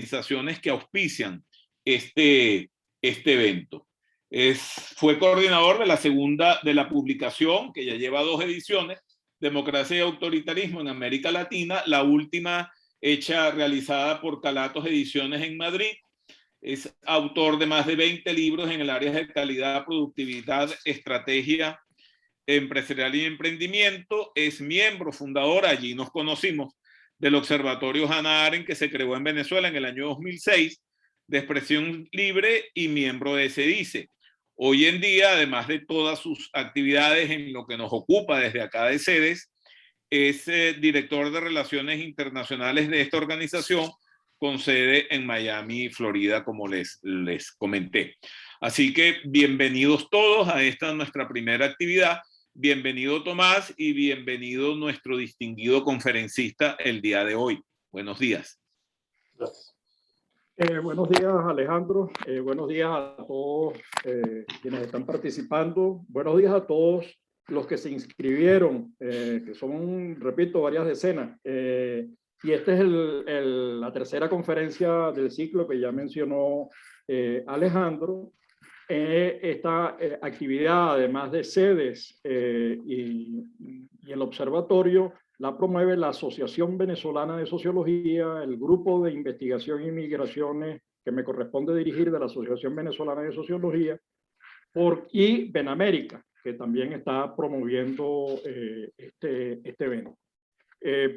organizaciones que auspician este evento. Fue coordinador de la segunda de la publicación, que ya lleva 2 ediciones, Democracia y Autoritarismo en América Latina, la última realizada por Calatos Ediciones en Madrid. Es autor de más de 20 libros en el área de calidad, productividad, estrategia empresarial y emprendimiento. Es miembro fundador, allí nos conocimos, del Observatorio Hannah Arendt, que se creó en Venezuela en el año 2006, de expresión libre, y miembro de SEDICE. Hoy en día, además de todas sus actividades en lo que nos ocupa desde acá de SEDES, es director de Relaciones Internacionales de esta organización, con sede en Miami, Florida, como les comenté. Así que bienvenidos todos a esta nuestra primera actividad. Bienvenido Tomás y bienvenido nuestro distinguido conferencista el día de hoy. Buenos días. Gracias. Buenos días, Alejandro. Buenos días a todos quienes están participando. Buenos días a todos los que se inscribieron, que son, repito, varias decenas. Y esta es la tercera conferencia del ciclo que ya mencionó Alejandro. Esta actividad, además de SEDES y el observatorio, la promueve la Asociación Venezolana de Sociología, el Grupo de Investigación y Migraciones que me corresponde dirigir de la Asociación Venezolana de Sociología, y Benamérica, que también está promoviendo este evento.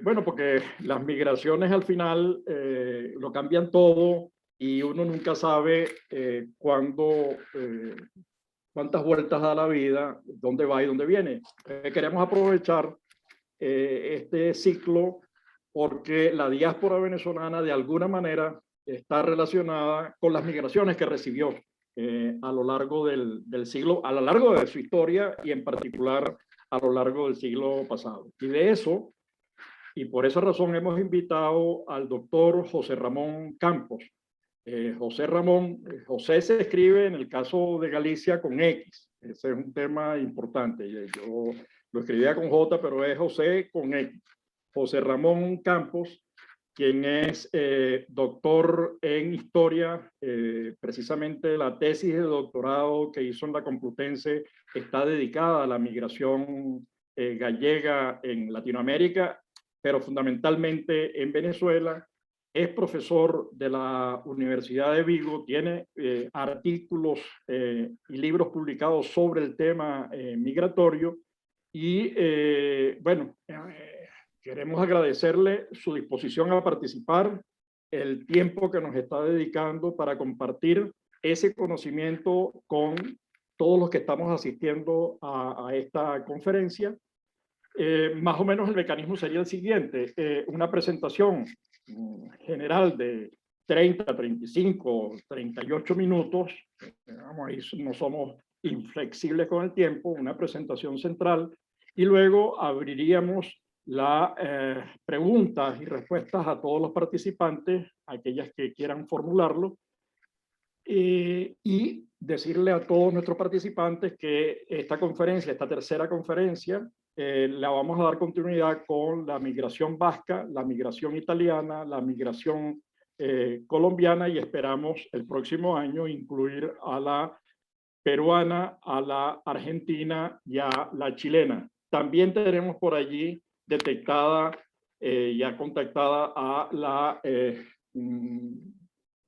Bueno, porque las migraciones al final lo cambian todo y uno nunca sabe cuántas vueltas da la vida, dónde va y dónde viene. Queremos aprovechar este ciclo porque la diáspora venezolana de alguna manera está relacionada con las migraciones que recibió a lo largo del siglo, a lo largo de su historia y en particular a lo largo del siglo pasado. Y de eso, y por esa razón hemos invitado al doctor José Ramón Campos. José se escribe en el caso de Galicia con X. Ese es un tema importante. Yo lo escribía con J, pero es José con X. José Ramón Campos, quien es doctor en historia, precisamente la tesis de doctorado que hizo en la Complutense está dedicada a la migración gallega en Latinoamérica, pero fundamentalmente en Venezuela. Es profesor de la Universidad de Vigo, tiene artículos y libros publicados sobre el tema migratorio y bueno, queremos agradecerle su disposición a participar, el tiempo que nos está dedicando para compartir ese conocimiento con todos los que estamos asistiendo a esta conferencia. Más o menos el mecanismo sería el siguiente, una presentación general de 30, 35, 38 minutos, digamos, ahí no somos inflexibles con el tiempo, una presentación central, y luego abriríamos las preguntas y respuestas a todos los participantes, aquellas que quieran formularlo, y decirle a todos nuestros participantes que esta conferencia, esta tercera conferencia, la vamos a dar continuidad con la migración vasca, la migración italiana, la migración colombiana, y esperamos el próximo año incluir a la peruana, a la argentina y a la chilena. También tenemos por allí detectada, ya contactada a la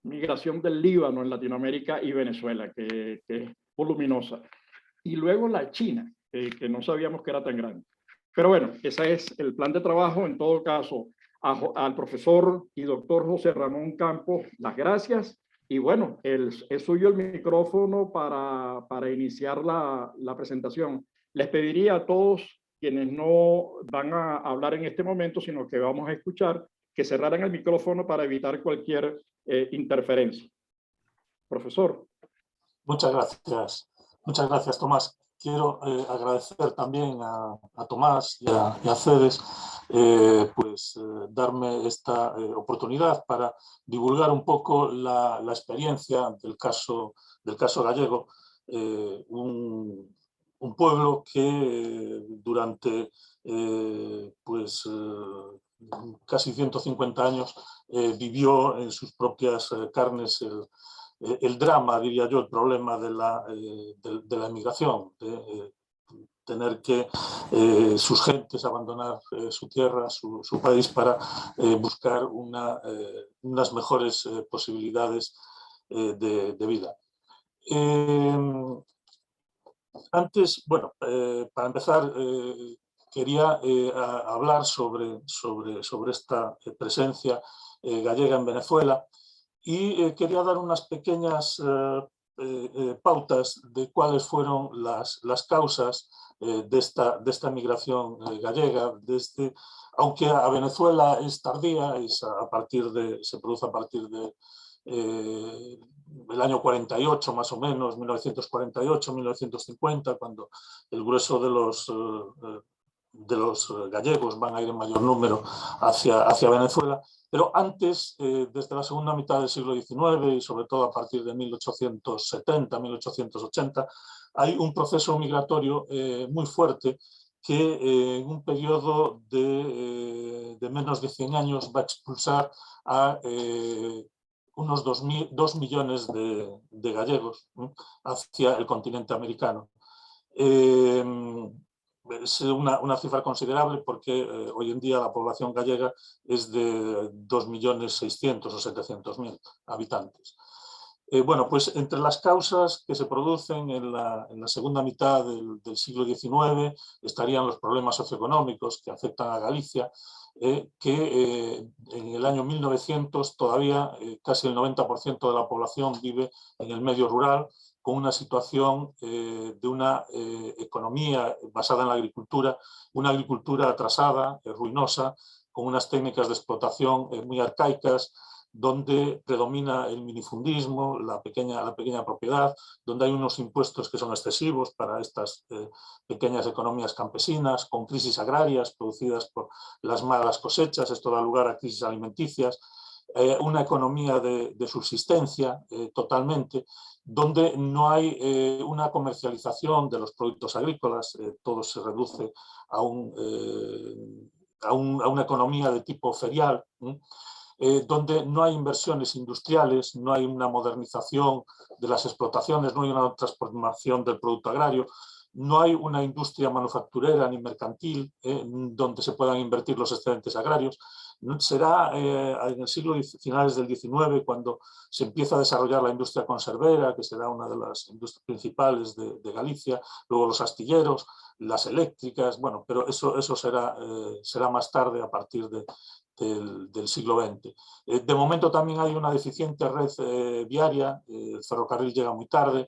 migración del Líbano en Latinoamérica y Venezuela, que es voluminosa. Y luego la China, que no sabíamos que era tan grande. Pero bueno, ese es el plan de trabajo. En todo caso, al profesor y doctor José Ramón Campos, las gracias. Y bueno, es suyo el micrófono para iniciar la presentación. Les pediría a todos quienes no van a hablar en este momento, sino que vamos a escuchar, que cerraran el micrófono para evitar cualquier interferencia. Profesor. Muchas gracias, Tomás. Quiero agradecer también a Tomás y a CEDES darme esta oportunidad para divulgar un poco la experiencia del caso gallego, un pueblo que durante casi 150 años vivió en sus propias carnes el drama, diría yo, el problema de la emigración, de tener que sus gentes abandonar su tierra, su país, para buscar unas mejores posibilidades de vida. Antes, bueno, para empezar, quería hablar sobre esta presencia gallega en Venezuela y quería dar unas pequeñas pautas de cuáles fueron las causas de esta migración gallega, aunque a Venezuela es tardía, se produce a partir de el año 48 más o menos, 1948, 1950, cuando el grueso de los gallegos van a ir en mayor número hacia Venezuela. Pero antes, desde la segunda mitad del siglo XIX y sobre todo a partir de 1870, 1880, hay un proceso migratorio muy fuerte que en un periodo de menos de 100 años va a expulsar a unos 2 millones de gallegos hacia el continente americano. Es una cifra considerable porque hoy en día la población gallega es de 2.600.000 o 700.000 habitantes. Bueno, pues entre las causas que se producen en la segunda mitad del siglo XIX estarían los problemas socioeconómicos que afectan a Galicia, que en el año 1900 todavía casi el 90% de la población vive en el medio rural, con una situación de una economía basada en la agricultura, una agricultura atrasada, ruinosa, con unas técnicas de explotación muy arcaicas, donde predomina el minifundismo, la pequeña propiedad, donde hay unos impuestos que son excesivos para estas pequeñas economías campesinas, con crisis agrarias producidas por las malas cosechas. Esto da lugar a crisis alimenticias, una economía de subsistencia totalmente, donde no hay una comercialización de los productos agrícolas, todo se reduce a una economía de tipo ferial, donde no hay inversiones industriales, no hay una modernización de las explotaciones, no hay una transformación del producto agrario, no hay una industria manufacturera ni mercantil donde se puedan invertir los excedentes agrarios. Será en el siglo finales del XIX cuando se empieza a desarrollar la industria conservera, que será una de las industrias principales de Galicia, luego los astilleros, las eléctricas, bueno, pero eso será más tarde, a partir del siglo XX. De momento también hay una deficiente red viaria, el ferrocarril llega muy tarde.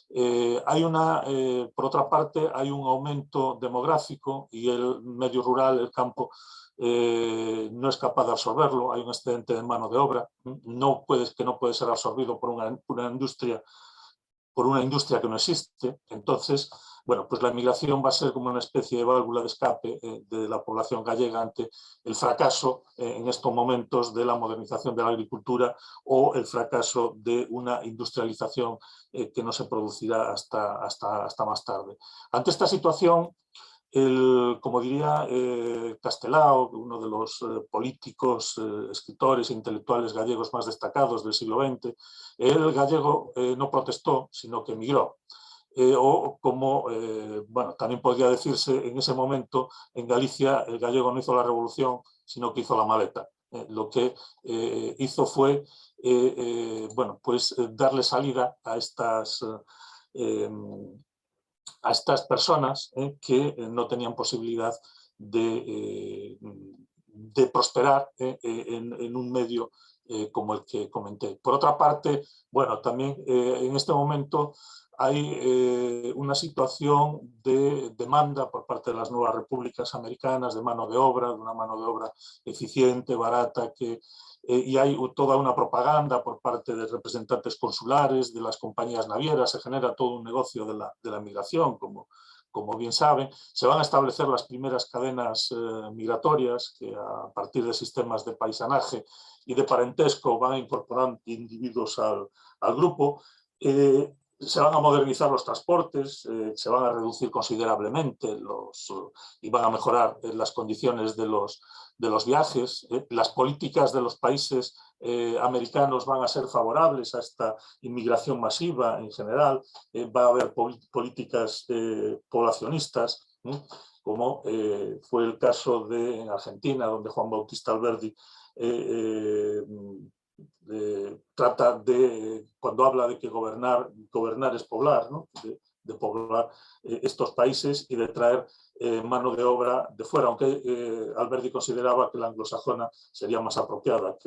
Por otra parte, hay un aumento demográfico y el medio rural, el campo, no es capaz de absorberlo. Hay un excedente de mano de obra, que no puede ser absorbido por una industria que no existe. Entonces, bueno, pues la emigración va a ser como una especie de válvula de escape de la población gallega ante el fracaso en estos momentos de la modernización de la agricultura o el fracaso de una industrialización que no se producirá hasta más tarde. Ante esta situación, como diría Castelao, uno de los políticos, escritores e intelectuales gallegos más destacados del siglo XX, el gallego no protestó, sino que emigró. O como bueno, también podría decirse en ese momento, en Galicia el gallego no hizo la revolución, sino que hizo la maleta. Lo que hizo fue bueno, pues, darle salida a estas personas que no tenían posibilidad de prosperar en un medio como el que comenté. Por otra parte, bueno, también en este momento hay una situación de demanda por parte de las nuevas repúblicas americanas de mano de obra, de una mano de obra eficiente, barata, y hay toda una propaganda por parte de representantes consulares, de las compañías navieras. Se genera todo un negocio de la migración, como bien saben. Se van a establecer las primeras cadenas migratorias que, a partir de sistemas de paisanaje y de parentesco, van a incorporar individuos al grupo. Se van a modernizar los transportes, se van a reducir considerablemente y van a mejorar las condiciones de los viajes. Las políticas de los países americanos van a ser favorables a esta inmigración masiva en general. Va a haber políticas poblacionistas, como fue el caso en Argentina, donde Juan Bautista Alberdi trata de, cuando habla de que gobernar es poblar, ¿no? de poblar estos países y de traer mano de obra de fuera, aunque Alberdi consideraba que la anglosajona sería más apropiada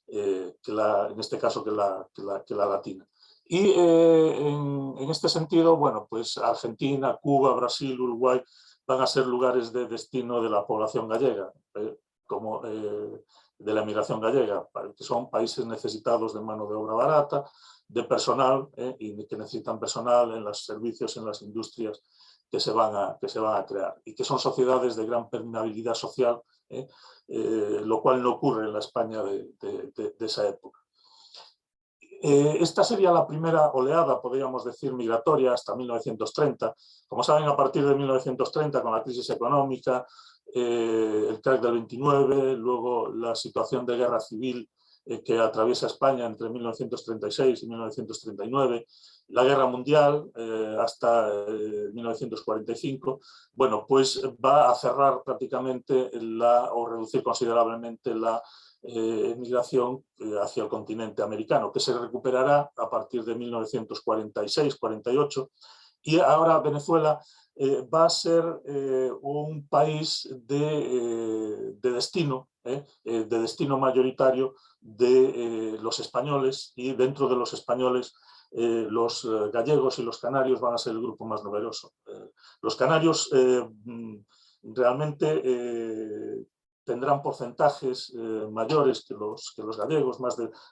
en este caso que la latina. Y en este sentido, bueno, pues Argentina, Cuba, Brasil, Uruguay van a ser lugares de destino de la población gallega, como de la migración gallega, que son países necesitados de mano de obra barata, de personal, y que necesitan personal en los servicios, en las industrias que se van a crear, y que son sociedades de gran permeabilidad social, lo cual no ocurre en la España de esa época. Esta sería la primera oleada, podríamos decir, migratoria hasta 1930. Como saben, a partir de 1930, con la crisis económica, el crack del 29, luego la situación de guerra civil que atraviesa España entre 1936 y 1939, la guerra mundial hasta 1945, bueno, pues va a cerrar prácticamente o reducir considerablemente la emigración hacia el continente americano, que se recuperará a partir de 1946-48, y ahora Venezuela va a ser un país de destino mayoritario de los españoles, y dentro de los españoles los gallegos y los canarios van a ser el grupo más numeroso. Los canarios realmente tendrán porcentajes mayores que los gallegos,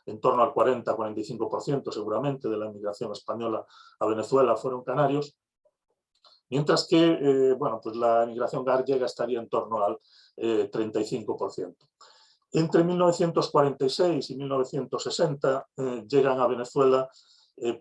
en torno al 40-45% seguramente de la inmigración española a Venezuela fueron canarios, mientras que bueno, pues la inmigración gallega estaría en torno al 35%. Entre 1946 y 1960 llegan a Venezuela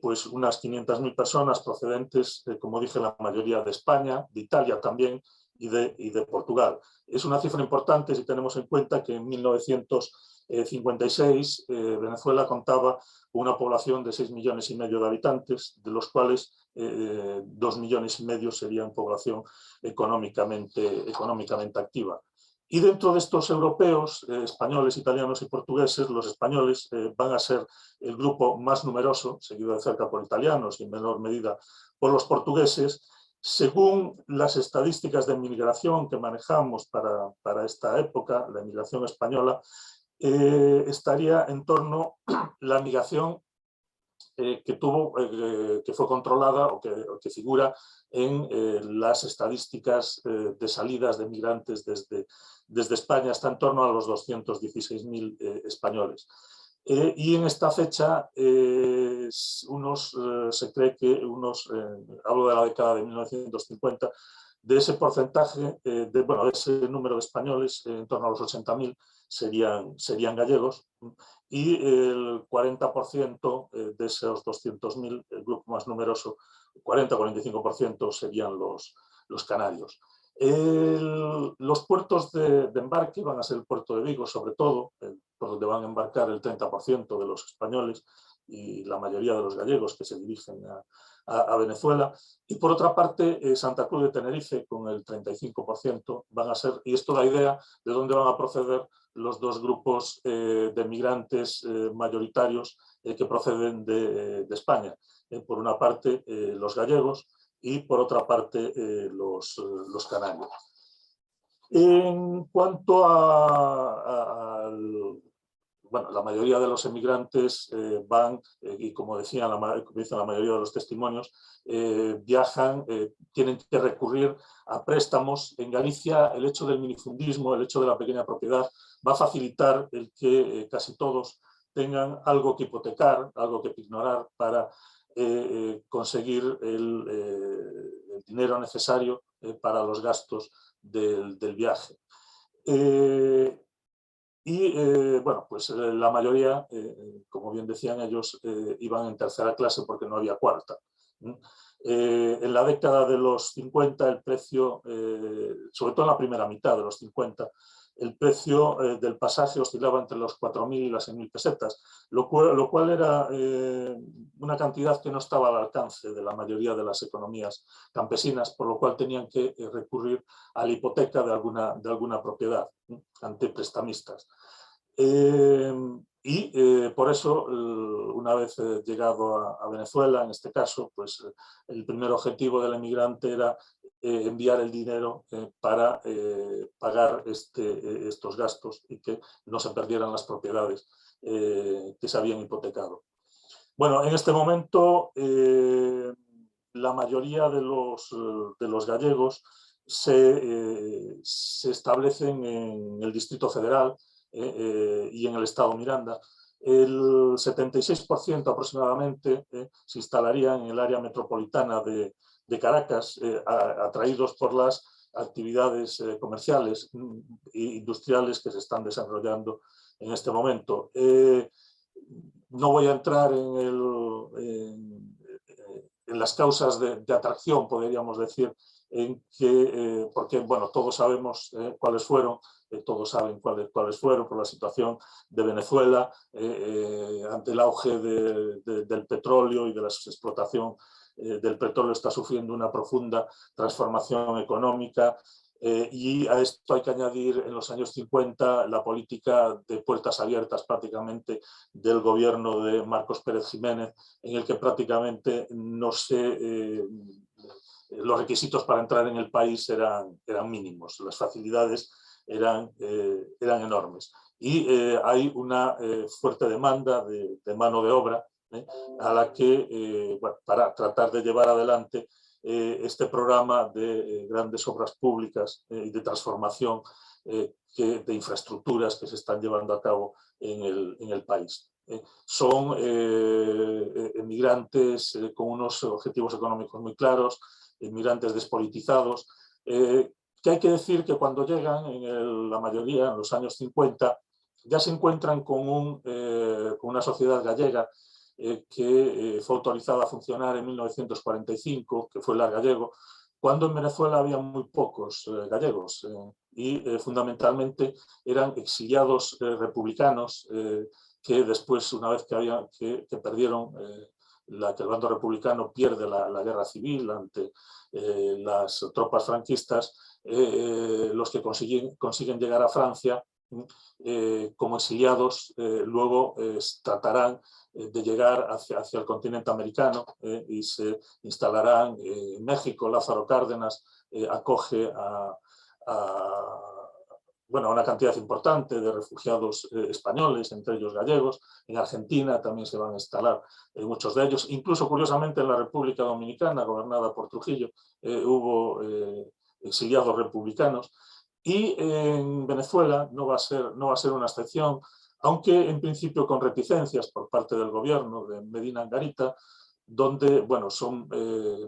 pues unas 500.000 personas procedentes, como dije, la mayoría de España, de Italia también, y de Portugal. Es una cifra importante si tenemos en cuenta que en 1956 Venezuela contaba con una población de 6,5 millones de habitantes, de los cuales 2,5 millones serían población económicamente activa. Y dentro de estos europeos, españoles, italianos y portugueses, los españoles van a ser el grupo más numeroso, seguido de cerca por italianos y en menor medida por los portugueses. Según las estadísticas de migración que manejamos para esta época, la migración española, estaría en torno a la migración que fue controlada o que figura en las estadísticas de salidas de migrantes desde España, está en torno a los 216.000 españoles. Y en esta fecha se cree que hablo de la década de 1950, de ese porcentaje, de ese número de españoles, en torno a los 80.000 serían gallegos, y el 40% de esos 200.000, el grupo más numeroso, 40-45% serían los canarios. Los puertos de embarque van a ser el puerto de Vigo, sobre todo, por donde van a embarcar el 30% de los españoles y la mayoría de los gallegos que se dirigen a Venezuela. Y por otra parte, Santa Cruz de Tenerife, con el 35%, van a ser, y esto da idea de dónde van a proceder los dos grupos de migrantes mayoritarios que proceden de España. Por una parte, los gallegos, y por otra parte los canarios. En cuanto bueno, la mayoría de los emigrantes van, y como dicen la mayoría de los testimonios, viajan, tienen que recurrir a préstamos. En Galicia el hecho del minifundismo, el hecho de la pequeña propiedad, va a facilitar el que casi todos tengan algo que hipotecar, algo que pignorar para conseguir el dinero necesario para los gastos del viaje. Y bueno, pues la mayoría, como bien decían ellos, iban en tercera clase porque no había cuarta. En la década de los 50 el precio, sobre todo en la primera mitad de los 50, el precio del pasaje oscilaba entre los 4.000 y las 6.000 pesetas, lo cual era una cantidad que no estaba al alcance de la mayoría de las economías campesinas, por lo cual tenían que recurrir a la hipoteca de alguna propiedad ante prestamistas. Por eso, una vez llegado a Venezuela, en este caso, pues el primer objetivo del emigrante era enviar el dinero para pagar estos gastos y que no se perdieran las propiedades que se habían hipotecado. Bueno, en este momento la mayoría de los gallegos se establecen en el Distrito Federal y en el Estado Miranda. El 76% aproximadamente se instalaría en el área metropolitana de Caracas, atraídos por las actividades comerciales e industriales que se están desarrollando en este momento. No voy a entrar en las causas de atracción, podríamos decir, porque bueno, todos sabemos cuáles fueron, todos saben cuáles fueron por la situación de Venezuela ante el auge del petróleo y de la explotación del petróleo. Está sufriendo una profunda transformación económica. Y a esto hay que añadir en los años 50 la política de puertas abiertas prácticamente del gobierno de Marcos Pérez Jiménez, en el que prácticamente los requisitos para entrar en el país eran mínimos, las facilidades eran enormes. Y hay una fuerte demanda de mano de obra a la que, bueno, para tratar de llevar adelante este programa de grandes obras públicas y de transformación de infraestructuras que se están llevando a cabo en el país. Son emigrantes con unos objetivos económicos muy claros, inmigrantes despolitizados, que hay que decir que cuando llegan, la mayoría en los años 50, ya se encuentran con una sociedad gallega que fue autorizada a funcionar en 1945, que fue la Gallego, cuando en Venezuela había muy pocos gallegos y fundamentalmente eran exiliados republicanos que después, una vez que perdieron, que el bando republicano pierde la guerra civil ante las tropas franquistas, los que consiguen llegar a Francia como exiliados, luego tratarán de llegar hacia el continente americano y se instalarán en México. Lázaro Cárdenas acoge a una cantidad importante de refugiados españoles, entre ellos gallegos. En Argentina también se van a instalar muchos de ellos. Incluso, curiosamente, en la República Dominicana, gobernada por Trujillo, hubo exiliados republicanos. Y en Venezuela no va a ser una excepción, aunque en principio con reticencias por parte del gobierno de Medina Angarita, donde bueno, son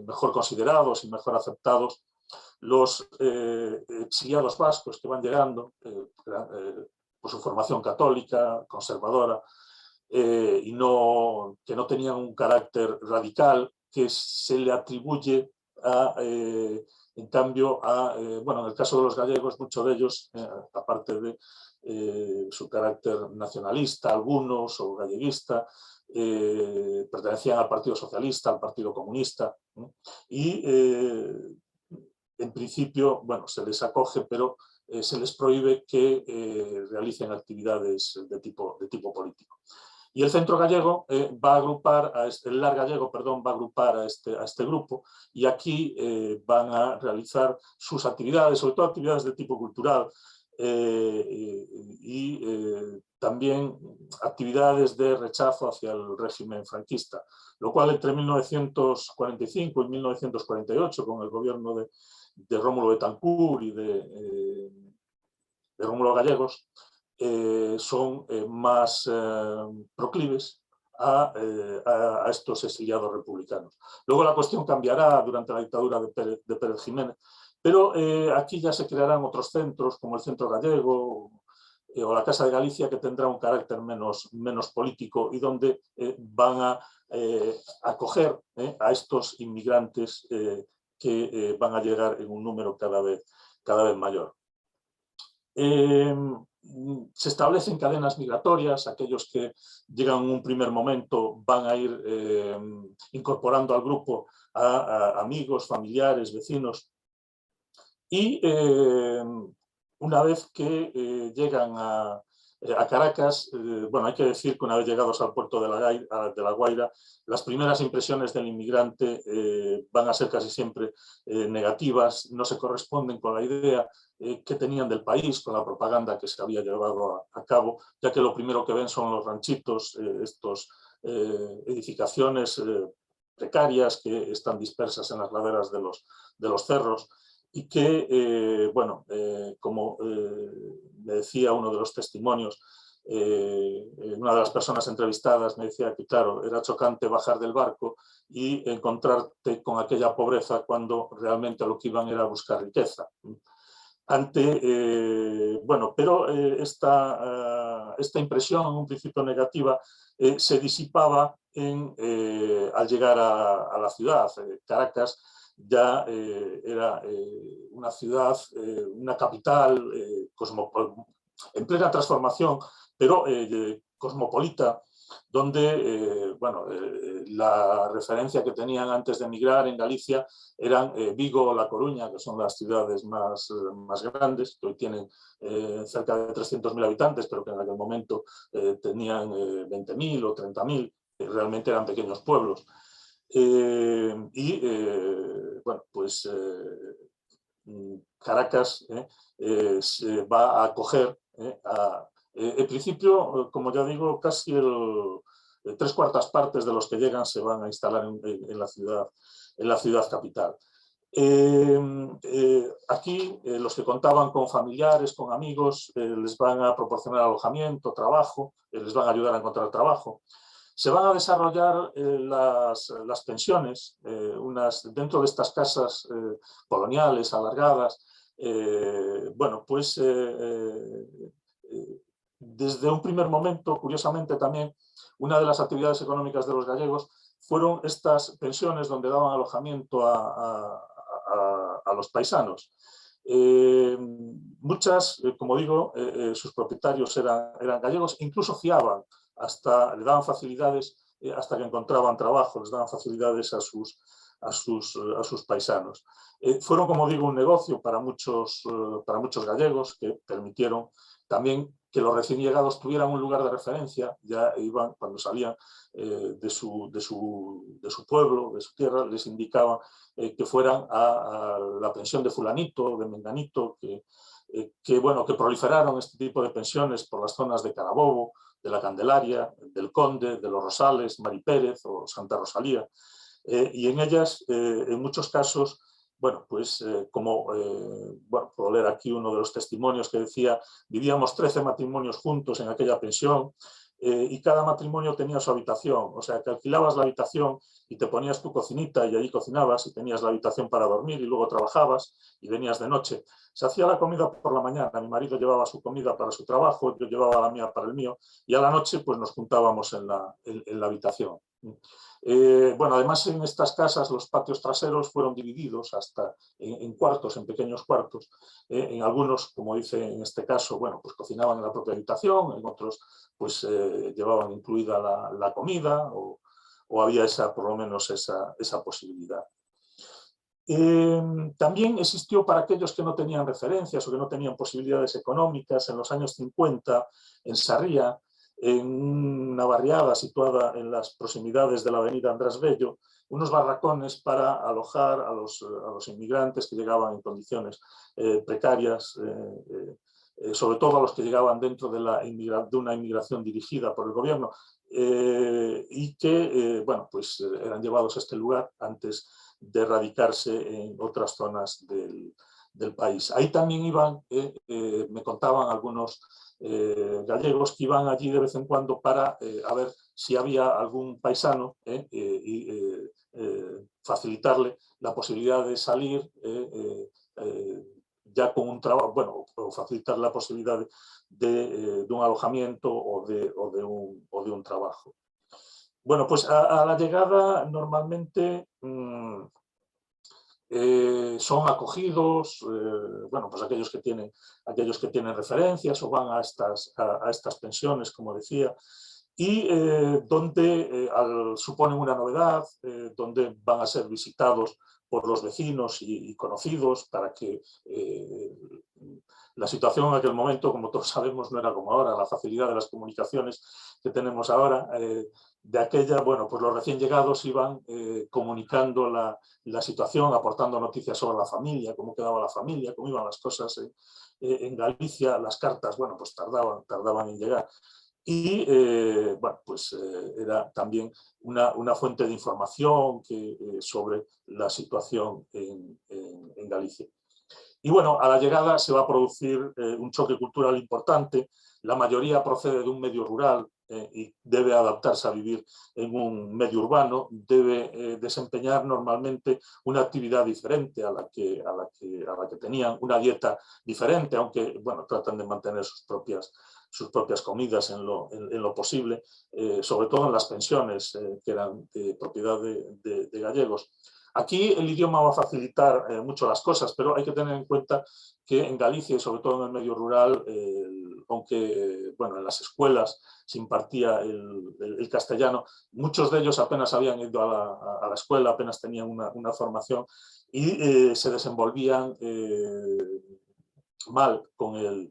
mejor considerados y mejor aceptados los exiliados vascos que van llegando por su formación católica, conservadora, y que no tenían un carácter radical que se le atribuye en cambio, en el caso de los gallegos, muchos de ellos, aparte de su carácter nacionalista, algunos, o galleguista, pertenecían al Partido Socialista, al Partido Comunista, y en principio, bueno, se les acoge, pero se les prohíbe que realicen actividades de tipo político. Y el Centro Gallego va a agrupar, el LAR Gallego, perdón, va a agrupar a este grupo, y aquí van a realizar sus actividades, sobre todo actividades de tipo cultural, y también actividades de rechazo hacia el régimen franquista, lo cual entre 1945 y 1948, con el gobierno de Rómulo Betancourt y de Rómulo Gallegos, son más proclives a estos exiliados republicanos. Luego la cuestión cambiará durante la dictadura de Pérez Jiménez, pero aquí ya se crearán otros centros, como el Centro Gallego, o la Casa de Galicia, que tendrá un carácter menos político y donde van a acoger a estos inmigrantes que van a llegar en un número cada vez mayor. Se establecen cadenas migratorias, aquellos que llegan en un primer momento van a ir incorporando al grupo a amigos, familiares, vecinos, y una vez que llegan a Caracas, bueno, hay que decir que una vez llegados al puerto de La Guaira, las primeras impresiones del inmigrante van a ser casi siempre negativas, no se corresponden con la idea que tenían del país, con la propaganda que se había llevado a cabo, ya que lo primero que ven son los ranchitos, estos edificaciones precarias que están dispersas en las laderas de los cerros, y que, bueno, como me decía uno de los testimonios, una de las personas entrevistadas me decía que, claro, era chocante bajar del barco y encontrarte con aquella pobreza cuando realmente lo que iban era buscar riqueza. Bueno, pero esta impresión, en un principio negativa, se disipaba al llegar a la ciudad. Caracas ya era una ciudad, una capital en plena transformación, pero cosmopolita, donde bueno, la referencia que tenían antes de emigrar en Galicia eran Vigo o La Coruña, que son las ciudades más grandes, que hoy tienen cerca de 300.000 habitantes, pero que en aquel momento tenían 20.000 o 30.000, realmente eran pequeños pueblos. Bueno, pues Caracas se va a acoger en principio, como ya digo, casi 3/4 partes de los que llegan se van a instalar en la ciudad capital. Aquí los que contaban con familiares, con amigos, les van a proporcionar alojamiento, trabajo, les van a ayudar a encontrar trabajo. Se van a desarrollar las pensiones, dentro de estas casas coloniales, alargadas. Bueno, pues desde un primer momento, curiosamente también, una de las actividades económicas de los gallegos fueron estas pensiones donde daban alojamiento a los paisanos. Muchas, como digo, sus propietarios eran gallegos, incluso fiaban, le daban facilidades hasta que encontraban trabajo, les daban facilidades a sus paisanos. Fueron, como digo, un negocio para muchos gallegos, que permitieron también que los recién llegados tuvieran un lugar de referencia. Ya iban, cuando salían de su pueblo, de su tierra, les indicaban que fueran a la pensión de fulanito, de menganito, bueno, que proliferaron este tipo de pensiones por las zonas de Carabobo, de la Candelaria, del Conde, de los Rosales, Maripérez o Santa Rosalía. Y en ellas, en muchos casos, bueno, pues bueno, puedo leer aquí uno de los testimonios que decía: vivíamos 13 matrimonios juntos en aquella pensión, y cada matrimonio tenía su habitación, o sea que alquilabas la habitación y te ponías tu cocinita y allí cocinabas, y tenías la habitación para dormir y luego trabajabas y venías de noche. Se hacía la comida por la mañana, mi marido llevaba su comida para su trabajo, yo llevaba la mía para el mío, y a la noche pues nos juntábamos en la habitación. Bueno, además en estas casas los patios traseros fueron divididos hasta en cuartos, en pequeños cuartos. En algunos, como dice en este caso, bueno, pues cocinaban en la propia habitación, en otros pues llevaban incluida la comida, o había por lo menos esa posibilidad. También existió, para aquellos que no tenían referencias o que no tenían posibilidades económicas, en los años 50, en Sarria, en una barriada situada en las proximidades de la avenida Andrés Bello, unos barracones para alojar a los inmigrantes que llegaban en condiciones precarias, sobre todo a los que llegaban dentro de una inmigración dirigida por el gobierno, y que bueno, pues eran llevados a este lugar antes de radicarse en otras zonas del país. Ahí también iban, me contaban algunos gallegos que iban allí de vez en cuando para a ver si había algún paisano y facilitarle la posibilidad de salir ya con un trabajo, bueno, o facilitar la posibilidad de un alojamiento o de un trabajo. Bueno, pues a la llegada normalmente son acogidos, bueno, pues aquellos que tienen referencias o van a estas pensiones, como decía, y donde suponen una novedad, donde van a ser visitados por los vecinos y conocidos para que la situación en aquel momento, como todos sabemos, no era como ahora, la facilidad de las comunicaciones que tenemos ahora. De aquella, bueno, pues los recién llegados iban comunicando la situación, aportando noticias sobre la familia, cómo quedaba la familia, cómo iban las cosas en Galicia. Las cartas, bueno, pues tardaban en llegar. Y bueno, pues era también una fuente de información sobre la situación en Galicia. Y bueno, a la llegada se va a producir un choque cultural importante. La mayoría procede de un medio rural y debe adaptarse a vivir en un medio urbano, debe desempeñar normalmente una actividad diferente a la que tenían, una dieta diferente, aunque bueno, tratan de mantener sus propias comidas en lo posible, sobre todo en las pensiones que eran propiedad de gallegos. Aquí el idioma va a facilitar mucho las cosas, pero hay que tener en cuenta que en Galicia y sobre todo en el medio rural, aunque bueno, en las escuelas se impartía el castellano, muchos de ellos apenas habían ido a la escuela, apenas tenían una formación y se desenvolvían mal con el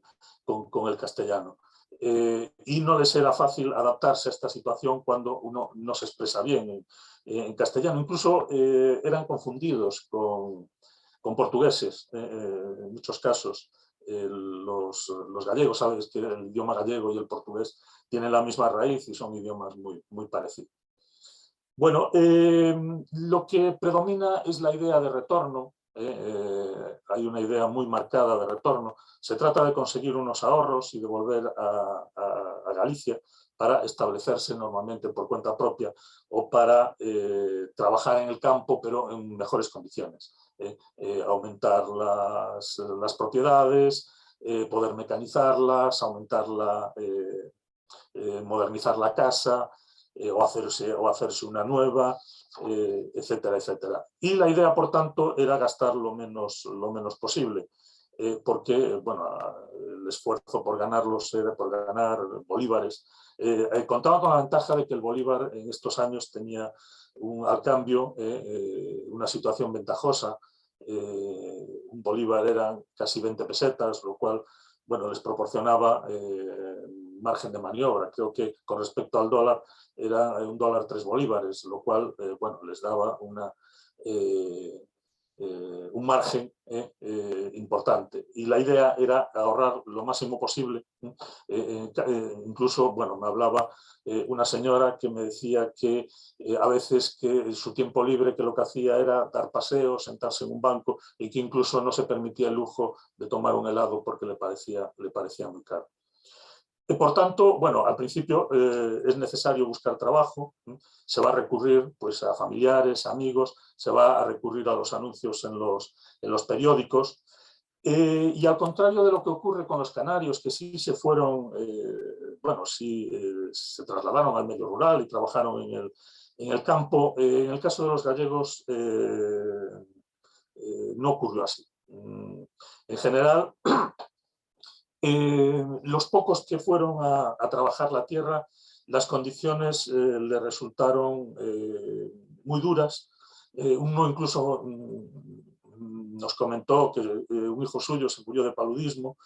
castellano. Y no les era fácil adaptarse a esta situación cuando uno no se expresa bien en castellano. Incluso eran confundidos con portugueses en muchos casos. Los gallegos, sabes que el idioma gallego y el portugués tienen la misma raíz y son idiomas muy parecidos. Bueno, lo que predomina es la idea de retorno. Hay una idea muy marcada de retorno. Se trata de conseguir unos ahorros y de volver a Galicia para establecerse normalmente por cuenta propia o para trabajar en el campo, pero en mejores condiciones. Aumentar las propiedades, poder mecanizarlas, modernizar la casa, o hacerse una nueva, etcétera, etcétera. Y la idea, por tanto, era gastar lo menos posible, porque bueno, el esfuerzo por ganar bolívares, contaba con la ventaja de que el bolívar en estos años tenía al cambio una situación ventajosa. Un bolívar eran casi 20 pesetas, lo cual bueno, les proporcionaba margen de maniobra. Creo que con respecto al dólar era un dólar 3 bolívares, lo cual bueno, les daba un margen importante. Y la idea era ahorrar lo máximo posible. Incluso, bueno, me hablaba una señora que me decía que a veces que en su tiempo libre que lo que hacía era dar paseos, sentarse en un banco y que incluso no se permitía el lujo de tomar un helado porque le parecía muy caro. Por tanto, bueno, al principio es necesario buscar trabajo, se va a recurrir pues, a familiares, amigos, se va a recurrir a los anuncios en los periódicos. Y al contrario de lo que ocurre con los canarios, que sí se fueron, bueno, sí se trasladaron al medio rural y trabajaron en el campo, en el caso de los gallegos no ocurrió así. En general, los pocos que fueron a trabajar la tierra, las condiciones le resultaron muy duras. Uno incluso nos comentó que un hijo suyo se murió de paludismo,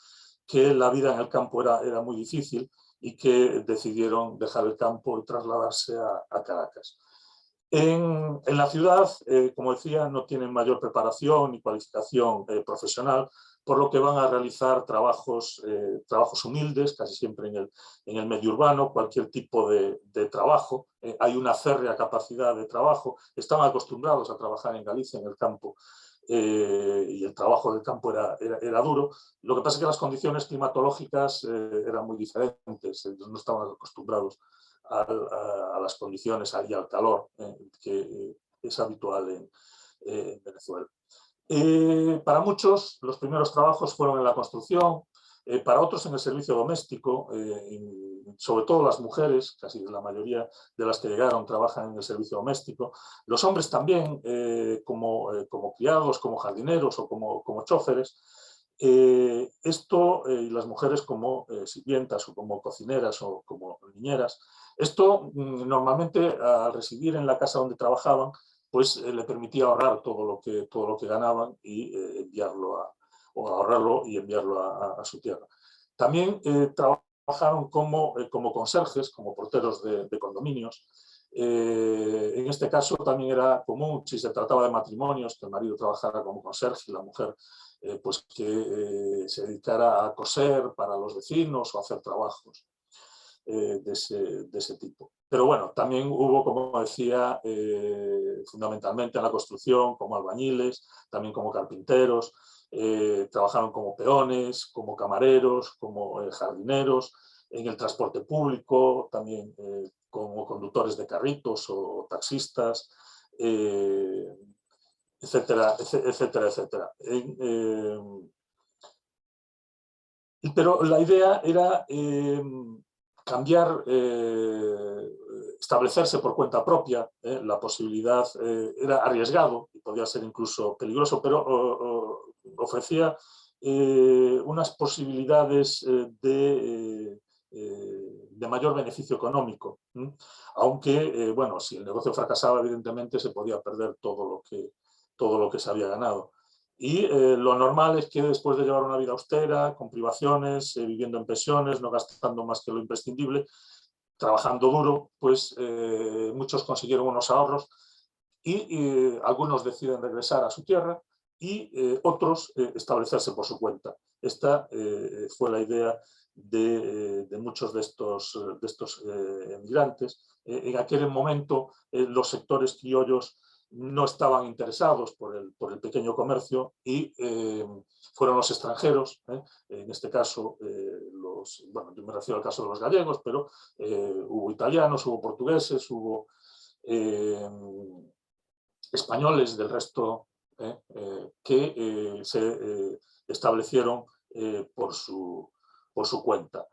que la vida en el campo era muy difícil y que decidieron dejar el campo y trasladarse a Caracas. En la ciudad, como decía, no tienen mayor preparación ni cualificación profesional, por lo que van a realizar trabajos humildes, casi siempre en el medio urbano, cualquier tipo de trabajo. Hay una férrea capacidad de trabajo, están acostumbrados a trabajar en Galicia, en el campo, y el trabajo del campo era duro. Lo que pasa es que las condiciones climatológicas eran muy diferentes, ellos no estaban acostumbrados a las condiciones y al calor que es habitual en Venezuela. Para muchos, los primeros trabajos fueron en la construcción, para otros en el servicio doméstico, sobre todo las mujeres, casi la mayoría de las que llegaron trabajan en el servicio doméstico. Los hombres también, como criados, como jardineros o como choferes. Y las mujeres como sirvientas o como cocineras o como niñeras. Esto normalmente, al residir en la casa donde trabajaban, pues le permitía ahorrar todo lo que ganaban y ahorrarlo y enviarlo a su tierra. También trabajaron como conserjes, como porteros de condominios. En este caso también era común, si se trataba de matrimonios, que el marido trabajara como conserje y la mujer pues que se dedicara a coser para los vecinos o a hacer trabajos de ese tipo. Pero bueno, también hubo, como decía, fundamentalmente en la construcción, como albañiles, también como carpinteros, trabajaron como peones, como camareros, como jardineros, en el transporte público, también como conductores de carritos o taxistas, etcétera, etcétera, etcétera. Pero la idea era cambiar, establecerse por cuenta propia. La posibilidad era arriesgado y podía ser incluso peligroso, pero ofrecía unas posibilidades de mayor beneficio económico. Aunque, bueno, si el negocio fracasaba, evidentemente se podía perder todo lo que se había ganado. Y lo normal es que después de llevar una vida austera, con privaciones, viviendo en pensiones, no gastando más que lo imprescindible, trabajando duro, pues muchos consiguieron unos ahorros y algunos deciden regresar a su tierra y otros establecerse por su cuenta. Esta fue la idea de muchos de estos emigrantes. En aquel momento los sectores criollos no estaban interesados por el pequeño comercio y fueron los extranjeros, en este caso, bueno, yo me refiero al caso de los gallegos, pero hubo italianos, hubo portugueses, hubo españoles del resto que se establecieron por su cuenta.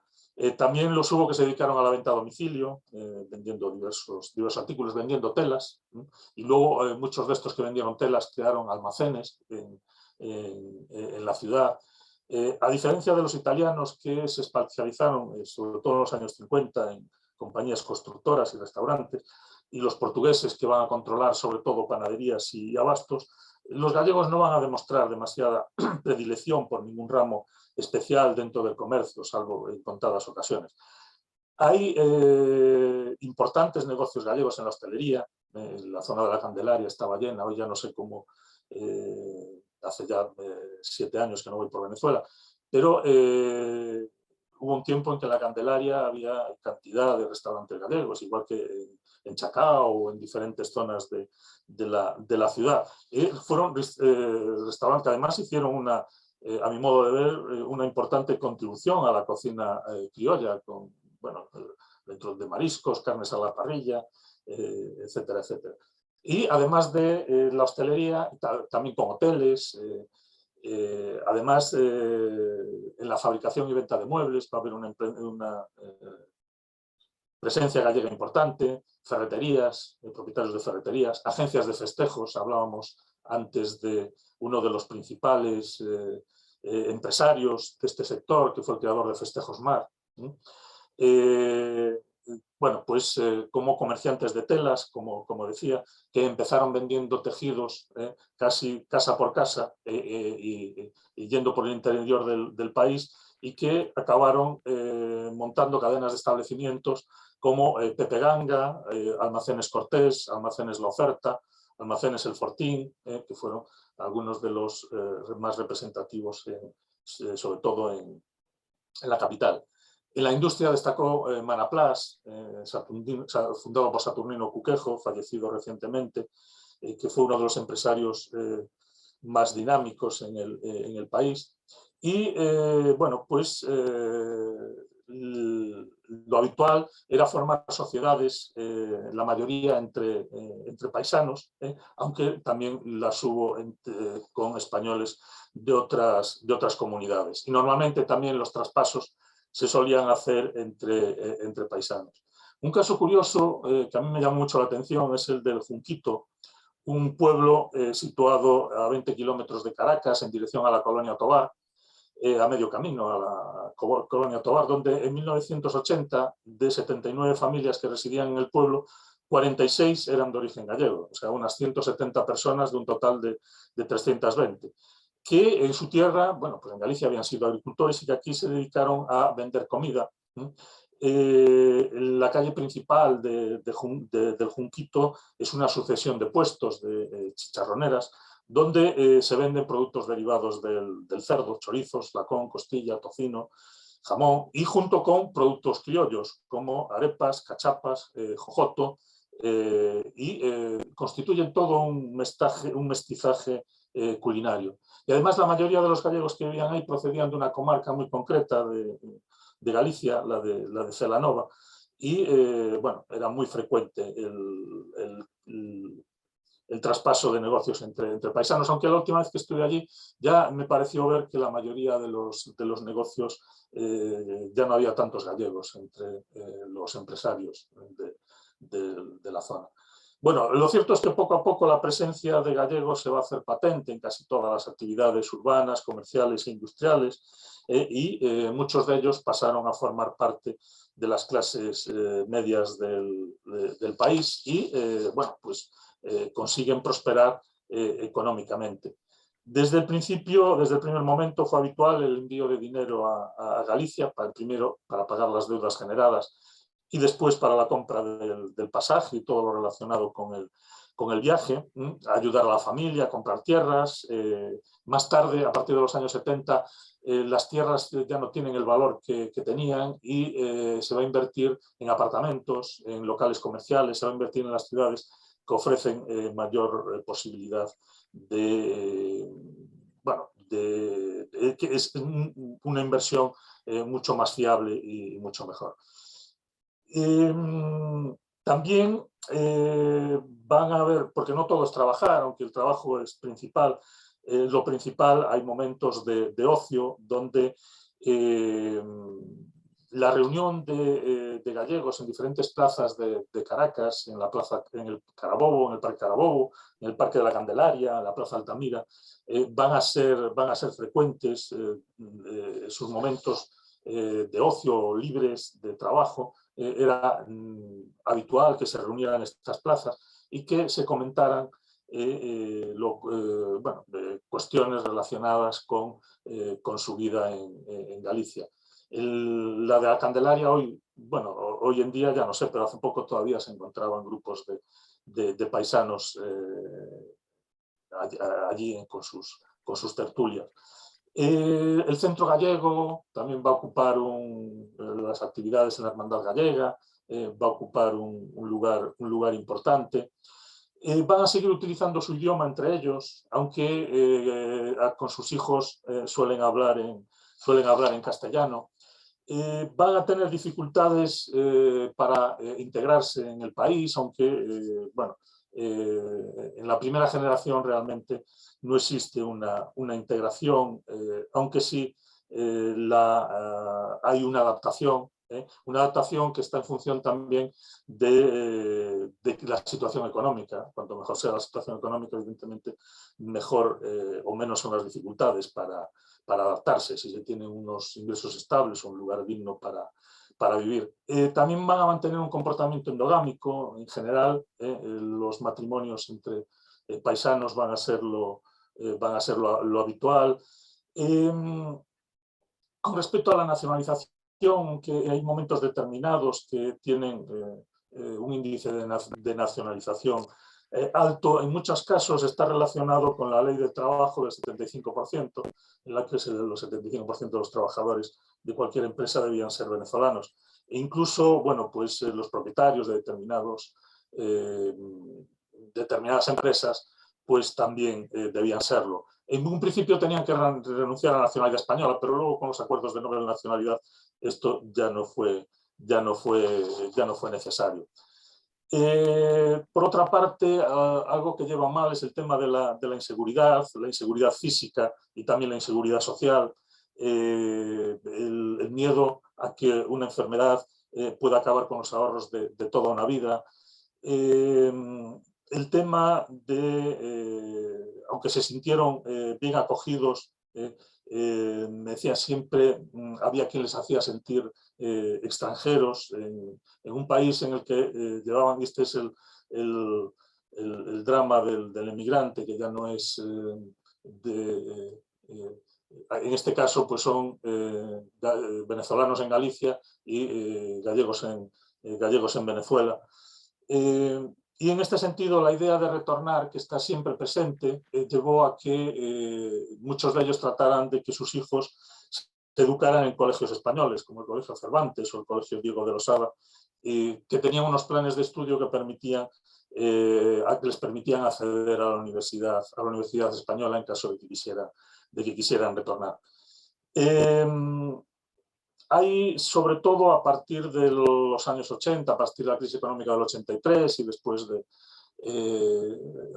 También los hubo que se dedicaron a la venta a domicilio, vendiendo diversos artículos, vendiendo telas, y luego muchos de estos que vendieron telas crearon almacenes en la ciudad. A diferencia de los italianos que se especializaron, sobre todo en los años 50, en compañías constructoras y restaurantes, y los portugueses que van a controlar sobre todo panaderías y abastos, los gallegos no van a demostrar demasiada predilección por ningún ramo especial dentro del comercio, salvo en contadas ocasiones. Hay importantes negocios gallegos en la hostelería. La zona de la Candelaria estaba llena, hoy ya no sé cómo, hace ya 7 años que no voy por Venezuela, pero hubo un tiempo en que en la Candelaria había cantidad de restaurantes gallegos, igual que en Chacao o en diferentes zonas de la ciudad. Fueron restaurantes que además hicieron a mi modo de ver, una importante contribución a la cocina criolla, con, bueno, dentro de mariscos, carnes a la parrilla, etcétera, etcétera. Y además de la hostelería, también con hoteles, además en la fabricación y venta de muebles va a haber una presencia gallega importante, ferreterías, propietarios de ferreterías, agencias de festejos. Hablábamos antes de uno de los principales empresarios de este sector, que fue el creador de Festejos Mar. Bueno, pues como comerciantes de telas, como decía, que empezaron vendiendo tejidos casi casa por casa y yendo por el interior del país, y que acabaron montando cadenas de establecimientos como Pepe Ganga, Almacenes Cortés, Almacenes La Oferta, Almacenes El Fortín, que fueron algunos de los más representativos, sobre todo en la capital. En la industria destacó Manaplas, fundado por Saturnino Cuquejo, fallecido recientemente, que fue uno de los empresarios más dinámicos en el país. Y bueno, pues lo habitual era formar sociedades, la mayoría entre entre paisanos, aunque también las hubo con españoles de otras comunidades. Y normalmente también los traspasos se solían hacer entre paisanos. Un caso curioso que a mí me llamó mucho la atención es el del Junquito, un pueblo situado a 20 kilómetros de Caracas en dirección a la colonia Tovar, a medio camino a la colonia Tovar, donde en 1980, de 79 familias que residían en el pueblo, 46 eran de origen gallego, o sea, unas 170 personas de un total de 320, que en su tierra, bueno, pues en Galicia habían sido agricultores y que aquí se dedicaron a vender comida. La calle principal del Junquito es una sucesión de puestos de chicharroneras, donde se venden productos derivados del cerdo, chorizos, lacón, costilla, tocino, jamón, y junto con productos criollos como arepas, cachapas, jojoto, y constituyen todo un mestizaje culinario. Y además la mayoría de los gallegos que vivían ahí procedían de una comarca muy concreta de Galicia, la de Celanova, y bueno, era muy frecuente el traspaso de negocios entre paisanos, aunque la última vez que estuve allí ya me pareció ver que la mayoría de los negocios ya no había tantos gallegos entre los empresarios de la zona. Bueno, lo cierto es que poco a poco la presencia de gallegos se va a hacer patente en casi todas las actividades urbanas, comerciales e industriales, y muchos de ellos pasaron a formar parte de las clases medias del país y, bueno, pues consiguen prosperar económicamente. Desde el principio, desde el primer momento, fue habitual el envío de dinero a Galicia, primero para pagar las deudas generadas y después para la compra del pasaje y todo lo relacionado con el viaje, ayudar a la familia a comprar tierras. Más tarde, a partir de los años 70, las tierras ya no tienen el valor que tenían y se va a invertir en apartamentos, en locales comerciales, se va a invertir en las ciudades que ofrecen mayor posibilidad bueno, que es una inversión mucho más fiable y mucho mejor. También van a ver, porque no todo es trabajar, aunque el trabajo es principal, lo principal, hay momentos de ocio donde la reunión de gallegos en diferentes plazas de Caracas, en la plaza, en el Carabobo, en el Parque Carabobo, en el Parque de la Candelaria, en la Plaza Altamira, van a ser frecuentes sus momentos de ocio libres de trabajo. Era habitual que se reunieran en estas plazas y que se comentaran bueno, cuestiones relacionadas con su vida en Galicia. La de la Candelaria hoy, bueno, hoy en día ya no sé, pero hace poco todavía se encontraban grupos de paisanos allí con sus tertulias. El Centro Gallego también va a ocupar las actividades en la Hermandad Gallega, va a ocupar un lugar importante. Van a seguir utilizando su idioma entre ellos, aunque con sus hijos suelen hablar en castellano. Van a tener dificultades para integrarse en el país, aunque bueno, en la primera generación realmente no existe una integración, aunque sí hay una adaptación que está en función también de la situación económica. Cuanto mejor sea la situación económica, evidentemente mejor o menos son las dificultades para adaptarse, si se tienen unos ingresos estables o un lugar digno para vivir. También van a mantener un comportamiento endogámico en general. Los matrimonios entre paisanos van a ser lo habitual. Con respecto a la nacionalización, que hay momentos determinados que tienen un índice de nacionalización alto, en muchos casos está relacionado con la ley del trabajo del 75%, en la que los 75% de los trabajadores de cualquier empresa debían ser venezolanos. E incluso, bueno, pues los propietarios de determinadas empresas pues también debían serlo. En un principio tenían que renunciar a la nacionalidad española, pero luego con los acuerdos de doble nacionalidad esto ya no fue necesario. Por otra parte, algo que lleva mal es el tema de la inseguridad física y también la inseguridad social, el miedo a que una enfermedad pueda acabar con los ahorros de toda una vida. El tema de, aunque se sintieron bien acogidos, me decía siempre, había quien les hacía sentir extranjeros en un país en el que llevaban, este es el drama del emigrante, que ya no es en este caso pues son venezolanos en Galicia y gallegos en Venezuela. Y en este sentido, la idea de retornar, que está siempre presente, llevó a que muchos de ellos trataran de que sus hijos se educaran en colegios españoles, como el Colegio Cervantes o el Colegio Diego de Losada, que tenían unos planes de estudio que les permitían acceder a la universidad española en caso de que quisieran retornar. Hay, sobre todo a partir de los años 80, a partir de la crisis económica del 83 y después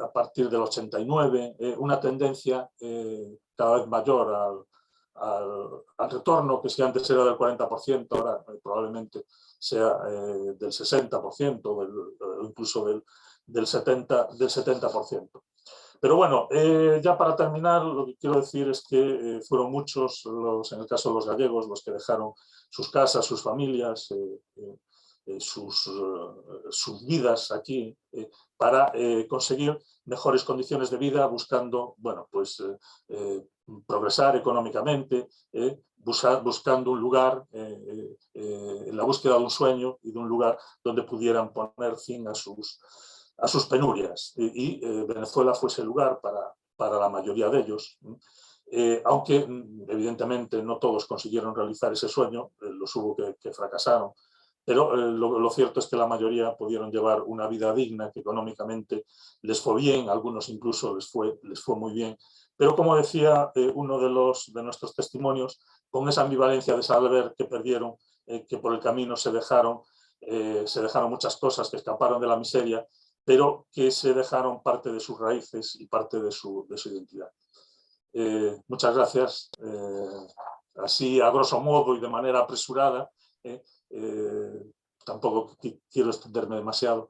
a partir del 89, una tendencia cada vez mayor al retorno, que si antes era del 40%, ahora probablemente sea del 60% o incluso del 70%. Pero bueno, ya para terminar, lo que quiero decir es que fueron muchos, en el caso de los gallegos, los que dejaron sus casas, sus familias, sus vidas aquí para conseguir mejores condiciones de vida, buscando, bueno, pues progresar económicamente, buscando un lugar, en la búsqueda de un sueño y de un lugar donde pudieran poner fin a sus penurias. Y Venezuela fue ese lugar para la mayoría de ellos. Aunque evidentemente no todos consiguieron realizar ese sueño, los hubo que fracasaron. Pero lo cierto es que la mayoría pudieron llevar una vida digna, que económicamente les fue bien, a algunos incluso les fue muy bien. Pero como decía uno de nuestros testimonios, con esa ambivalencia de saber que perdieron, que por el camino se dejaron muchas cosas, que escaparon de la miseria, pero que se dejaron parte de sus raíces y parte de su identidad. Muchas gracias. Así, a grosso modo y de manera apresurada, tampoco quiero extenderme demasiado.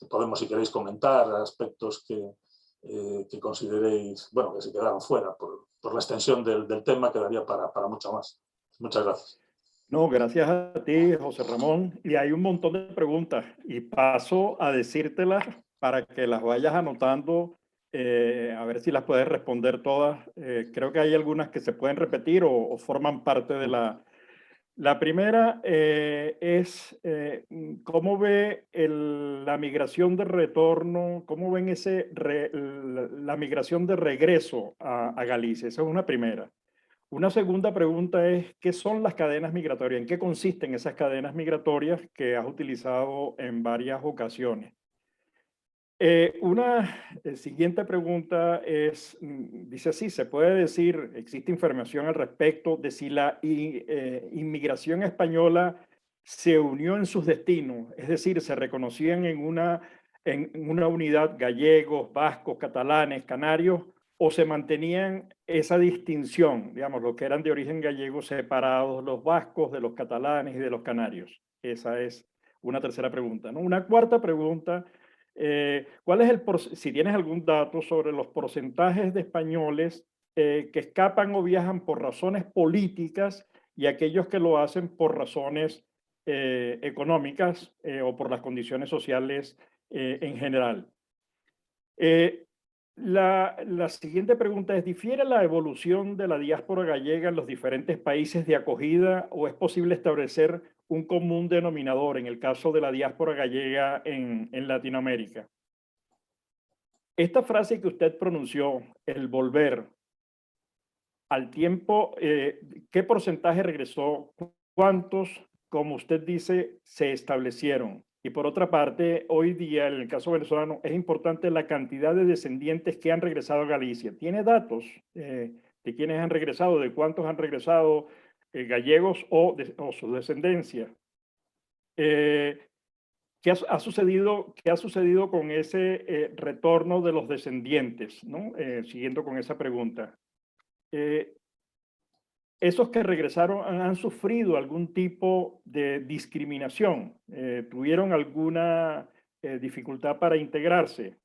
Podemos, si queréis, comentar aspectos que consideréis, bueno, que se quedaron fuera por la extensión del tema, quedaría para mucho más. Muchas gracias. No, gracias a ti, José Ramón. Y hay un montón de preguntas y paso a decírtelas para que las vayas anotando, a ver si las puedes responder todas. Creo que hay algunas que se pueden repetir o forman parte de la... La primera es cómo ve la migración de retorno, cómo ven la migración de regreso a Galicia. Esa es una primera. Una segunda pregunta es, ¿qué son las cadenas migratorias? ¿En qué consisten esas cadenas migratorias que has utilizado en varias ocasiones? Una siguiente pregunta es, dice así, ¿se puede decir, existe información al respecto de si la inmigración española se unió en sus destinos? Es decir, ¿se reconocían en una unidad gallegos, vascos, catalanes, canarios, o se mantenían esa distinción, digamos, los que eran de origen gallego separados, los vascos de los catalanes y de los canarios? Esa es una tercera pregunta, ¿no? Una cuarta pregunta. ¿Cuál es si tienes algún dato sobre los porcentajes de españoles que escapan o viajan por razones políticas y aquellos que lo hacen por razones económicas o por las condiciones sociales en general? La siguiente pregunta es, ¿difiere la evolución de la diáspora gallega en los diferentes países de acogida o es posible establecer un común denominador en el caso de la diáspora gallega en Latinoamérica? Esta frase que usted pronunció, el volver al tiempo, ¿qué porcentaje regresó? ¿Cuántos, como usted dice, se establecieron? Y por otra parte, hoy día, en el caso venezolano, es importante la cantidad de descendientes que han regresado a Galicia. ¿Tiene datos de quiénes han regresado, de cuántos han regresado gallegos o su descendencia? ¿qué ha sucedido con ese retorno de los descendientes, ¿no? Siguiendo con esa pregunta. ¿Esos que regresaron han sufrido algún tipo de discriminación? ¿Tuvieron alguna dificultad para integrarse?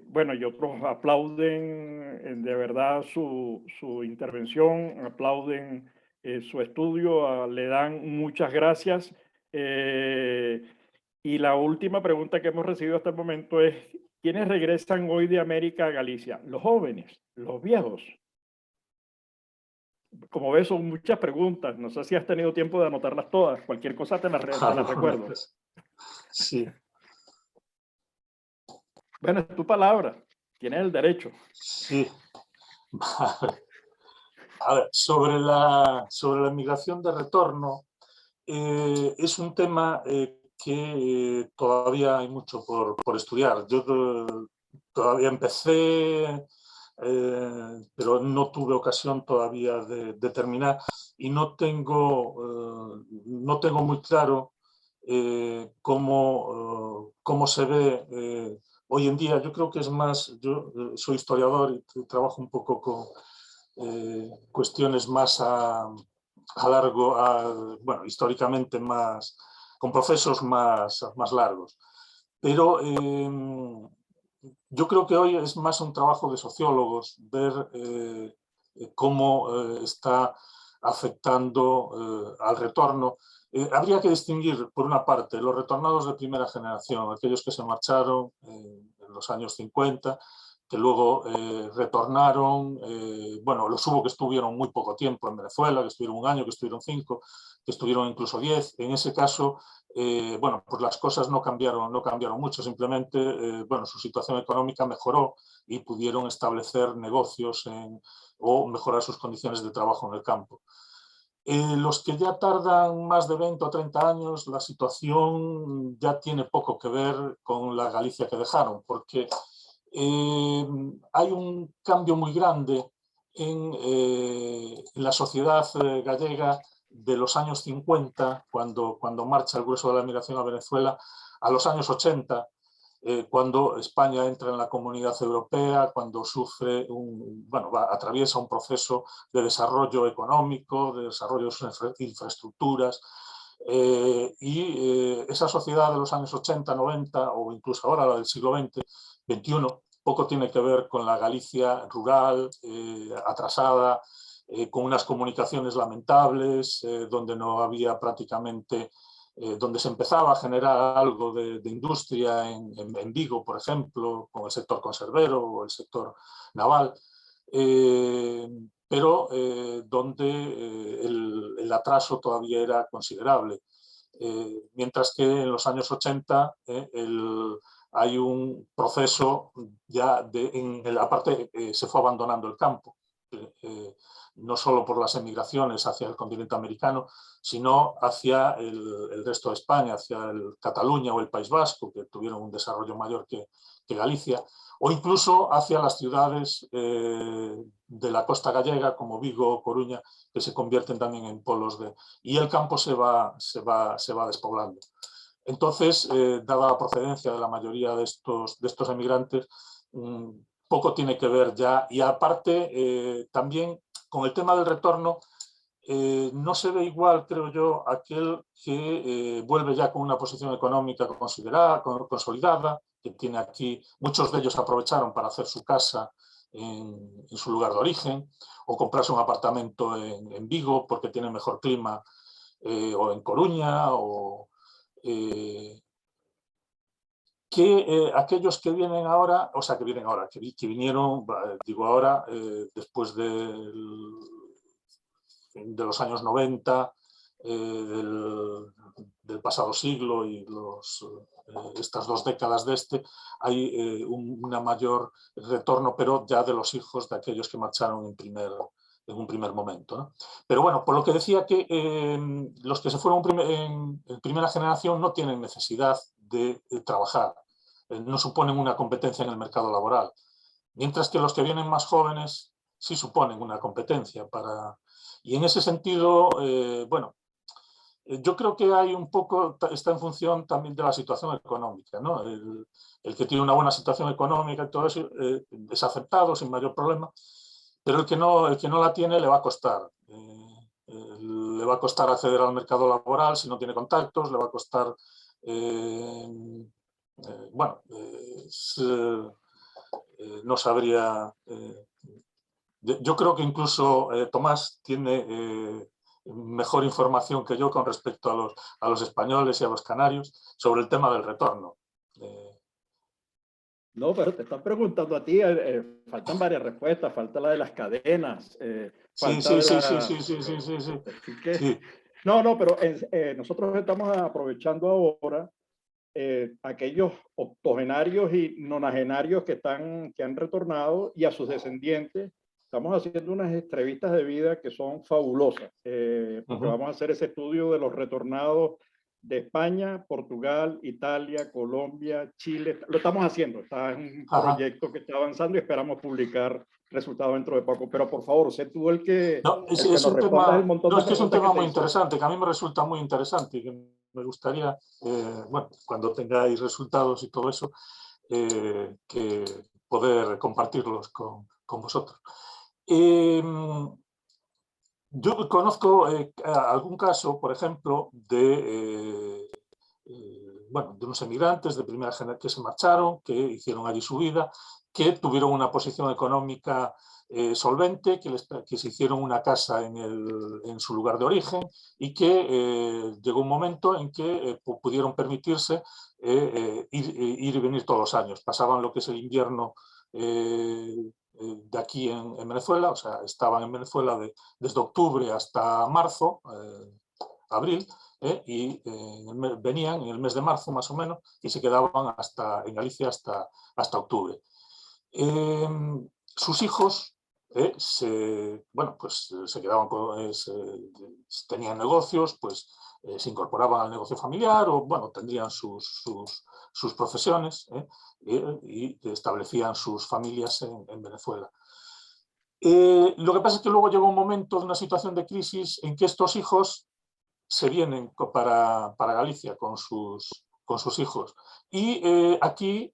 Bueno, y otros aplauden de verdad su intervención, aplauden su estudio, le dan muchas gracias. Y la última pregunta que hemos recibido hasta el momento es, ¿quiénes regresan hoy de América a Galicia? ¿Los jóvenes? ¿Los viejos? Como ves, son muchas preguntas. No sé si has tenido tiempo de anotarlas todas. Cualquier cosa te las recuerdo. Sí. Bueno, es tu palabra. Tienes el derecho. Sí. A ver, sobre la migración de retorno, es un tema que todavía hay mucho por estudiar. Yo todavía empecé, pero no tuve ocasión todavía de terminar y no tengo muy claro cómo se ve hoy en día. Yo creo que es más, yo soy historiador y trabajo un poco con cuestiones más bueno, históricamente más, con procesos más largos. Pero yo creo que hoy es más un trabajo de sociólogos ver cómo está afectando al retorno. Habría que distinguir, por una parte, los retornados de primera generación, aquellos que se marcharon en los años 50, que luego retornaron, bueno, los hubo que estuvieron muy poco tiempo en Venezuela, que estuvieron 1 año, que estuvieron 5, que estuvieron incluso 10. En ese caso, bueno, pues las cosas no cambiaron mucho, simplemente, bueno, su situación económica mejoró y pudieron establecer negocios o mejorar sus condiciones de trabajo en el campo. Los que ya tardan más de 20 o 30 años, la situación ya tiene poco que ver con la Galicia que dejaron, porque hay un cambio muy grande en la sociedad gallega de los años 50, cuando marcha el grueso de la migración a Venezuela, a los años 80, cuando España entra en la Comunidad Europea, cuando sufre atraviesa un proceso de desarrollo económico, de desarrollo de sus infraestructuras, esa sociedad de los años 80, 90 o incluso ahora la del siglo XX, 21, poco tiene que ver con la Galicia rural, atrasada, con unas comunicaciones lamentables, donde no había prácticamente, donde se empezaba a generar algo de industria en Vigo, por ejemplo, con el sector conservero o el sector naval, pero donde el atraso todavía era considerable. Mientras que en los años 80 hay un proceso ya en la parte, se fue abandonando el campo, no solo por las emigraciones hacia el continente americano, sino hacia el resto de España, hacia Cataluña o el País Vasco, que tuvieron un desarrollo mayor que Galicia, o incluso hacia las ciudades de la costa gallega, como Vigo o Coruña, que se convierten también en polos y el campo se va despoblando. Entonces, dada la procedencia de la mayoría de estos emigrantes, poco tiene que ver ya. Y aparte, también con el tema del retorno, no se ve igual, creo yo, aquel que vuelve ya con una posición económica consolidada, que tiene aquí, muchos de ellos aprovecharon para hacer su casa en su lugar de origen, o comprarse un apartamento en Vigo porque tiene mejor clima, o en Coruña, o aquellos que vienen ahora, o sea, que vinieron, digo ahora, después de los años 90, del pasado siglo y estas 2 décadas hay un mayor retorno, pero ya de los hijos de aquellos que marcharon en un primer momento, ¿no? Pero bueno, por lo que decía que los que se fueron en primera generación no tienen necesidad de trabajar, no suponen una competencia en el mercado laboral, mientras que los que vienen más jóvenes sí suponen una competencia y en ese sentido, bueno, yo creo que hay un poco, está en función también de la situación económica, ¿no? El que tiene una buena situación económica y todo eso es aceptado sin mayor problema, pero el que no la tiene le va a costar. Le va a costar acceder al mercado laboral si no tiene contactos, le va a costar, bueno, no sabría. Yo creo que incluso Tomás tiene mejor información que yo con respecto a los españoles y a los canarios sobre el tema del retorno. No, pero te están preguntando a ti, faltan varias respuestas, falta la de las cadenas, Sí, falta sí, de sí, la... sí, sí, sí, sí, sí, sí. Así que, Sí. no, pero nosotros estamos aprovechando ahora aquellos octogenarios y nonagenarios que han retornado y a sus descendientes. Estamos haciendo unas entrevistas de vida que son fabulosas, porque vamos a hacer ese estudio de los retornados de España, Portugal, Italia, Colombia, Chile. Lo estamos haciendo, está en un proyecto que está avanzando y esperamos publicar resultados dentro de poco. Pero por favor, sé tú el que es nos un respondas el tema, montón no, de es que es un preguntas que tema te muy hice. interesante, que a mí me resulta muy interesante y que me gustaría, bueno, cuando tengáis resultados y todo eso, que poder compartirlos con vosotros. Yo conozco algún caso, por ejemplo, bueno, de unos emigrantes de primera generación que se marcharon, que hicieron allí su vida, que tuvieron una posición económica solvente, que se hicieron una casa en su lugar de origen y que llegó un momento en que pudieron permitirse ir y venir todos los años. Pasaban lo que es el invierno de aquí en Venezuela, o sea, estaban en Venezuela desde octubre hasta marzo, abril, y venían en el mes de marzo más o menos y se quedaban en Galicia hasta octubre. Sus hijos bueno, pues, se quedaban tenían negocios, pues se incorporaban al negocio familiar o bueno, tendrían sus profesiones y establecían sus familias en Venezuela. Lo que pasa es que luego llegó un momento de una situación de crisis en que estos hijos se vienen para Galicia con sus hijos. Y aquí,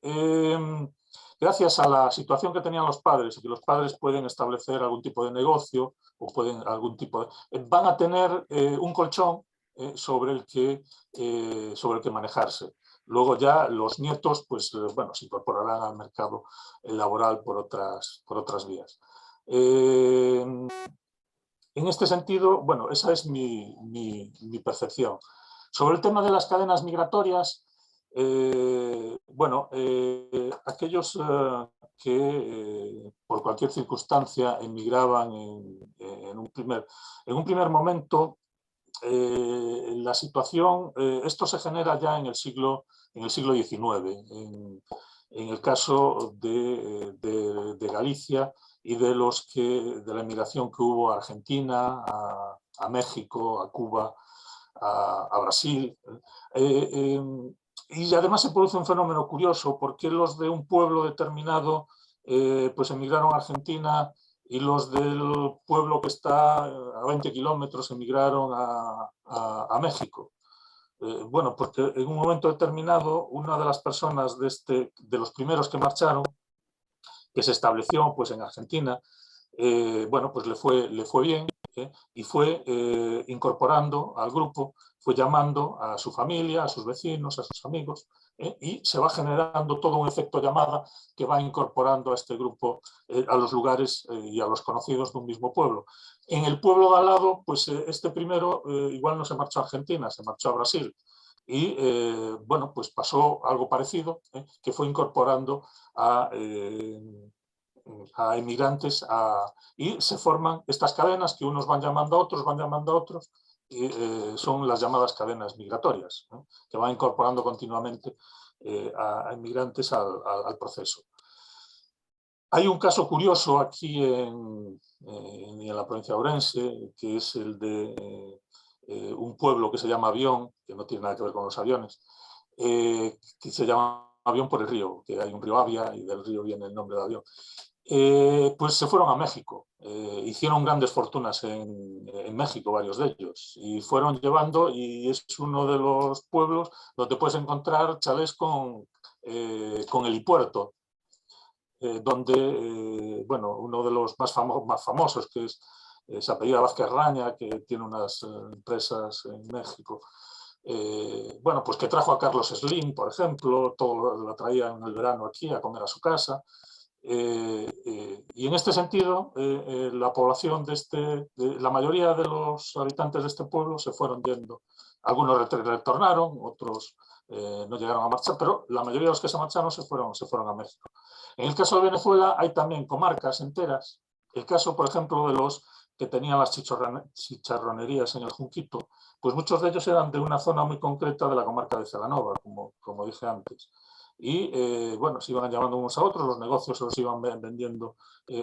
gracias a la situación que tenían los padres, y que los padres pueden establecer algún tipo de negocio o pueden van a tener un colchón sobre el que manejarse. Luego ya los nietos, pues bueno, se incorporarán al mercado laboral por otras vías. En este sentido, bueno, esa es mi percepción. Sobre el tema de las cadenas migratorias, bueno, aquellos que por cualquier circunstancia emigraban en un primer momento, la situación, esto se genera ya en el siglo XIX, en el caso de Galicia y de la emigración que hubo a Argentina, a México, a Cuba, a Brasil. Y además se produce un fenómeno curioso, porque los de un pueblo determinado pues emigraron a Argentina y los del pueblo que está a 20 kilómetros emigraron a México. Bueno, porque en un momento determinado una de las personas de los primeros que marcharon, que se estableció pues en Argentina, bueno, pues le fue bien y fue incorporando al grupo, fue llamando a su familia, a sus vecinos, a sus amigos, y se va generando todo un efecto llamada que va incorporando a este grupo a los lugares y a los conocidos de un mismo pueblo. En el pueblo de al lado, pues este primero igual no se marchó a Argentina, se marchó a Brasil. Y bueno, pues pasó algo parecido, que fue incorporando a emigrantes y se forman estas cadenas que unos van llamando a otros, y son las llamadas cadenas migratorias, que van incorporando continuamente a emigrantes al proceso. Hay un caso curioso aquí en la provincia de Ourense, que es el de un pueblo que se llama Avión, que no tiene nada que ver con los aviones, que se llama Avión por el río, que hay un río Avia y del río viene el nombre de Avión. Pues se fueron a México. Hicieron grandes fortunas en México, varios de ellos, y fueron llevando, y es uno de los pueblos donde puedes encontrar chalés con helipuerto, donde, bueno, uno de los más famosos, que se apellida Vázquez Raña, que tiene unas empresas en México, bueno, pues que trajo a Carlos Slim, por ejemplo, todo lo traía en el verano aquí a comer a su casa. Y en este sentido, la población la mayoría de los habitantes de este pueblo se fueron yendo. Algunos retornaron, otros no llegaron a marchar, pero la mayoría de los que se marcharon se fueron a México. En el caso de Venezuela hay también comarcas enteras. El caso, por ejemplo, de los que tenían las chicharronerías en el Junquito, pues muchos de ellos eran de una zona muy concreta de la comarca de Celanova, como dije antes. Y bueno, se iban llamando unos a otros, los negocios se los iban vendiendo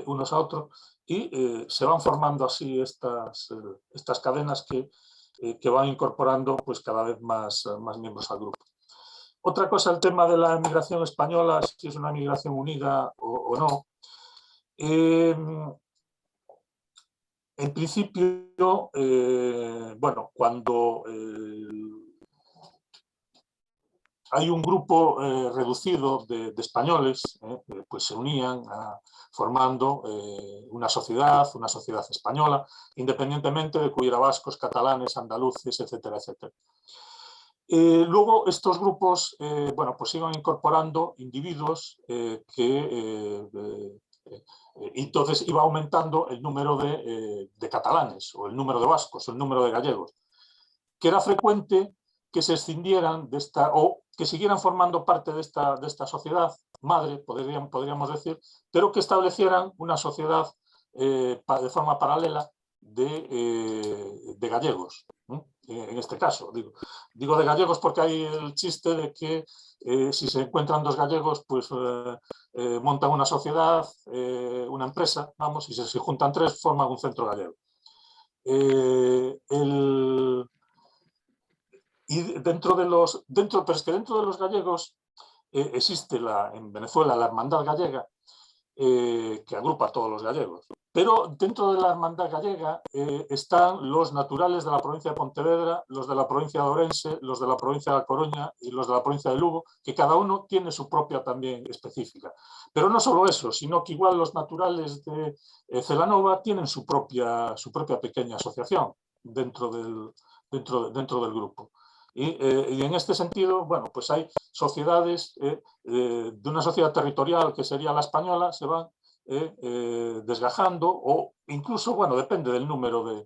unos a otros, y se van formando así estas cadenas que van incorporando pues cada vez más miembros al grupo. Otra cosa, el tema de la emigración española, si es una emigración unida o no. En principio, bueno, cuando hay un grupo reducido de españoles, pues se unían formando una sociedad española, independientemente de que hubiera vascos, catalanes, andaluces, etcétera, etcétera. Luego estos grupos, bueno, pues iban incorporando individuos entonces iba aumentando el número de catalanes, o el número de vascos, o el número de gallegos, que era frecuente que se escindieran o que siguieran formando parte de esta sociedad madre, podríamos decir, pero que establecieran una sociedad de forma paralela de gallegos. En este caso, digo de gallegos porque hay el chiste de que si se encuentran dos gallegos, pues montan una sociedad, una empresa, vamos, y si juntan tres, forman un centro gallego. Pero es que dentro de los gallegos existe en Venezuela la Hermandad Gallega, que agrupa a todos los gallegos. Pero dentro de la Hermandad Gallega están los naturales de la provincia de Pontevedra, los de la provincia de Ourense, los de la provincia de A Coruña y los de la provincia de Lugo, que cada uno tiene su propia también específica. Pero no solo eso, sino que igual los naturales de Celanova tienen su propia pequeña asociación dentro del grupo. Y en este sentido, bueno, pues hay sociedades de una sociedad territorial que sería la española, se van desgajando, o incluso, bueno, depende del número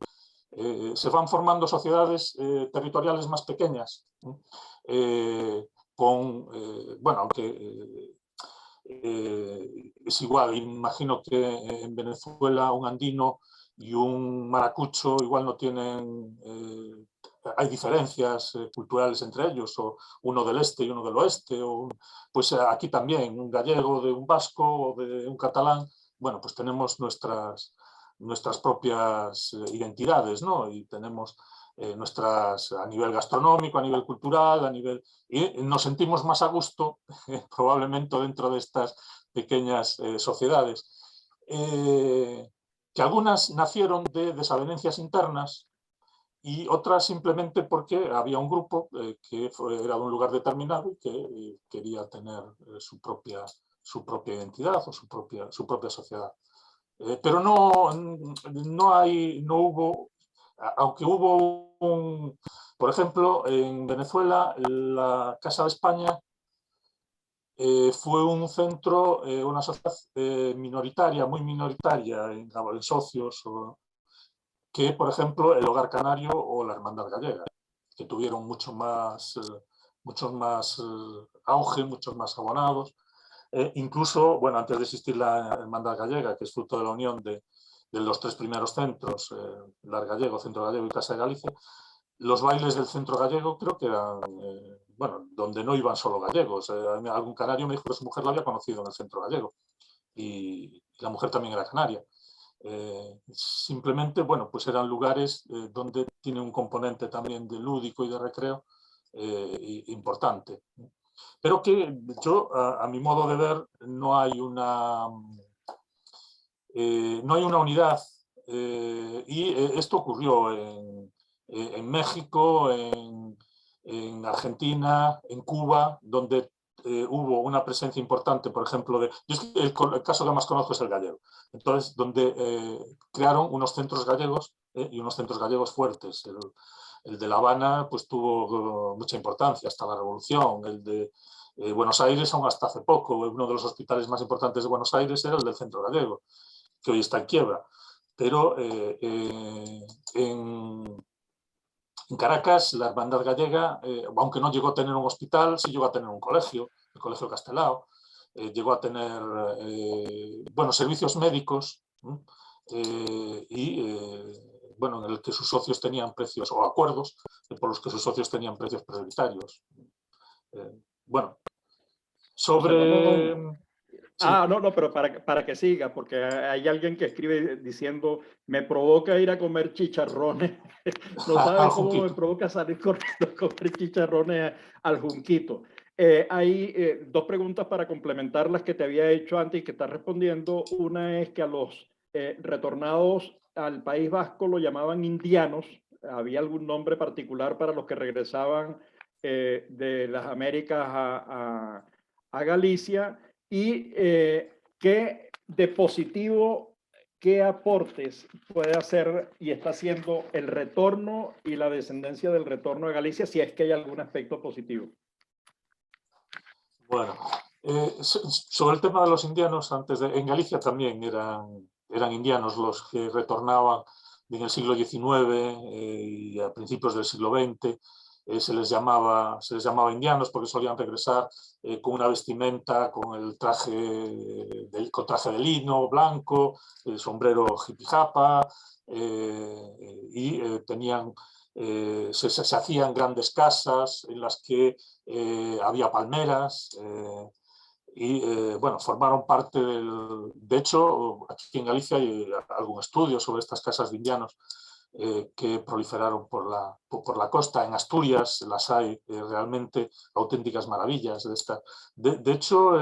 se van formando sociedades territoriales más pequeñas, bueno, aunque es igual, imagino que en Venezuela un andino y un maracucho igual no tienen, hay diferencias culturales entre ellos, o uno del este y uno del oeste, pues aquí también un gallego de un vasco o de un catalán, bueno, pues tenemos nuestras propias identidades, ¿no? Y tenemos nuestras a nivel gastronómico, a nivel cultural, y nos sentimos más a gusto probablemente dentro de estas pequeñas sociedades, que algunas nacieron de desavenencias internas y otras simplemente porque había un grupo que era de un lugar determinado y que quería tener su propia identidad o su propia sociedad. Pero no hubo, aunque hubo por ejemplo, en Venezuela, la Casa de España fue un centro, una sociedad minoritaria, muy minoritaria en socios, que, por ejemplo, el Hogar Canario o la Hermandad Gallega, que tuvieron mucho más auge, muchos más abonados. Incluso, bueno, antes de existir la Hermandad Gallega, que es fruto de la unión de los tres primeros centros, Lar Gallego, Centro Gallego y Casa de Galicia, los bailes del Centro Gallego creo que eran, bueno, donde no iban solo gallegos. Algún canario me dijo que su mujer la había conocido en el Centro Gallego y la mujer también era canaria. Simplemente, bueno, pues eran lugares donde tiene un componente también de lúdico y de recreo importante. Pero que yo, a mi modo de ver, no hay una no hay una unidad. Y esto ocurrió en México, en Argentina, en Cuba, donde hubo una presencia importante, por ejemplo, el caso que más conozco es el gallego. Entonces, donde crearon unos centros gallegos y unos centros gallegos fuertes. El de La Habana pues tuvo mucha importancia hasta la Revolución. El de Buenos Aires, aún hasta hace poco, uno de los hospitales más importantes de Buenos Aires era el del Centro Gallego, que hoy está en quiebra. Pero en Caracas, la Hermandad Gallega, aunque no llegó a tener un hospital, sí llegó a tener un colegio, el Colegio Castelao, llegó a tener servicios médicos en el que sus socios tenían precios, o acuerdos por los que sus socios tenían precios prioritarios. Sobre... Sí. No, pero para que siga, porque hay alguien que escribe diciendo, me provoca ir a comer chicharrones. No sabes cómo me provoca salir corriendo a comer chicharrones al Junquito. Hay dos preguntas para complementar las que te había hecho antes y que estás respondiendo. Una es que a los retornados al País Vasco lo llamaban indianos. ¿Había algún nombre particular para los que regresaban de las Américas a Galicia? Y qué de positivo, qué aportes puede hacer y está haciendo el retorno y la descendencia del retorno a Galicia, si es que hay algún aspecto positivo. Bueno, sobre el tema de los indianos, en Galicia también eran indianos los que retornaban en el siglo XIX y a principios del siglo XX. Se les llamaba indianos porque solían regresar con una vestimenta, con el traje de lino blanco, el sombrero hippie japa, y tenían, se hacían grandes casas en las que había palmeras formaron parte del... De hecho, aquí en Galicia hay algún estudio sobre estas casas de indianos que proliferaron por la costa. En Asturias las hay realmente auténticas maravillas de esta. De hecho,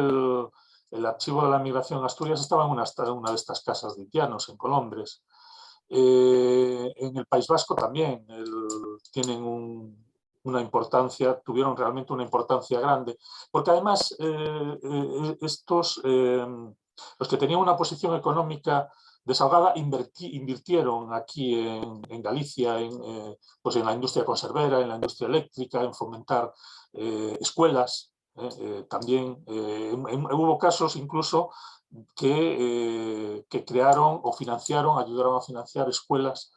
el archivo de la migración en Asturias estaba en una de estas casas de indianos, en Colombres. En el País Vasco también tienen tuvieron realmente una importancia grande, porque además los que tenían una posición económica desahogada invirtieron aquí en Galicia en la industria conservera, en la industria eléctrica, en fomentar escuelas. También hubo casos incluso que crearon o ayudaron a financiar escuelas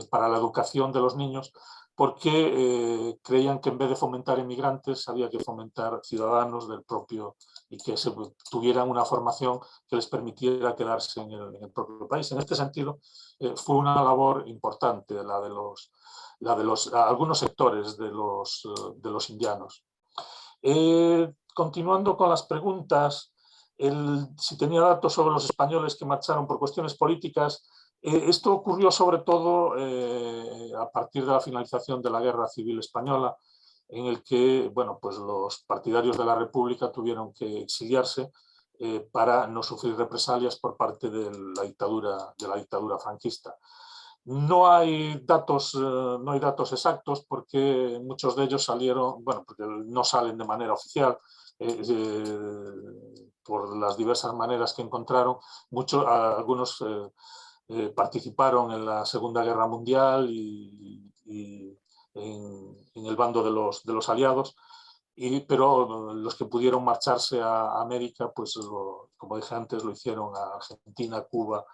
para la educación de los niños, porque creían que en vez de fomentar inmigrantes había que fomentar ciudadanos del propio y que tuvieran una formación que les permitiera quedarse en el propio país. En este sentido, fue una labor importante la de algunos sectores de los indianos. Continuando con las preguntas, si tenía datos sobre los españoles que marcharon por cuestiones políticas. Esto ocurrió sobre todo a partir de la finalización de la Guerra Civil Española, en el que los partidarios de la República tuvieron que exiliarse para no sufrir represalias por parte de la dictadura franquista. No hay datos exactos porque muchos de ellos porque no salen de manera oficial, por las diversas maneras que encontraron. Algunos participaron en la Segunda Guerra Mundial y en el bando de los aliados, pero los que pudieron marcharse a América, pues como dije antes, lo hicieron a Argentina, Cuba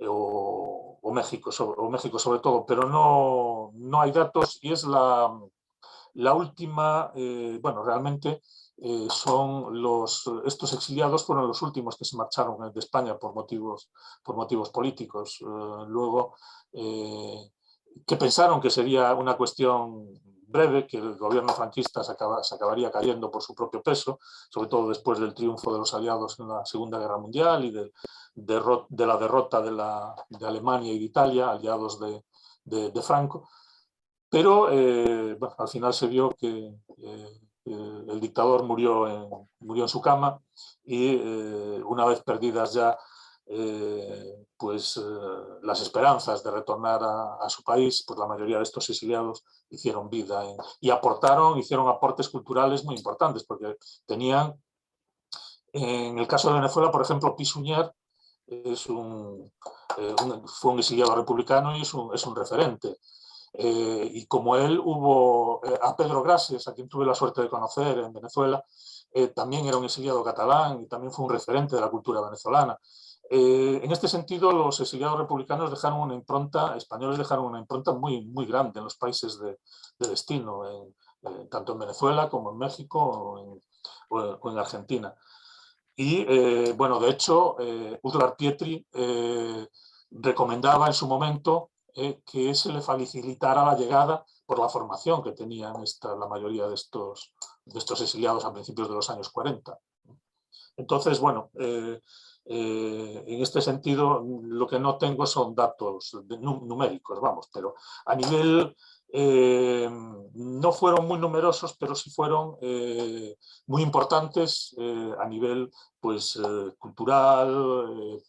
o México sobre todo, pero no hay datos, y es la última, realmente estos exiliados fueron los últimos que se marcharon de España por motivos políticos. Luego, que pensaron que sería una cuestión breve, que el gobierno franquista se acabaría cayendo por su propio peso, sobre todo después del triunfo de los aliados en la Segunda Guerra Mundial y de la derrota de Alemania y de Italia, aliados de Franco. Pero al final se vio que el dictador murió en su cama, y una vez perdidas ya las esperanzas de retornar a su país, pues la mayoría de estos exiliados hicieron vida y hicieron aportes culturales muy importantes, porque tenían, en el caso de Venezuela, por ejemplo, Pi Sunyer fue un exiliado republicano y es un referente. Y como él hubo a Pedro Grases, a quien tuve la suerte de conocer en Venezuela, también era un exiliado catalán y también fue un referente de la cultura venezolana. En este sentido, los exiliados republicanos dejaron una impronta, españoles dejaron una impronta muy, muy grande en los países de destino, tanto en Venezuela como en México o en Argentina. Y bueno, de hecho, Udvar Pietri recomendaba en su momento que se le facilitara la llegada por la formación que tenían la mayoría de estos exiliados a principios de los años 40. Entonces, bueno, en este sentido, lo que no tengo son datos numéricos, vamos, pero a nivel, no fueron muy numerosos, pero sí fueron muy importantes a nivel pues, cultural,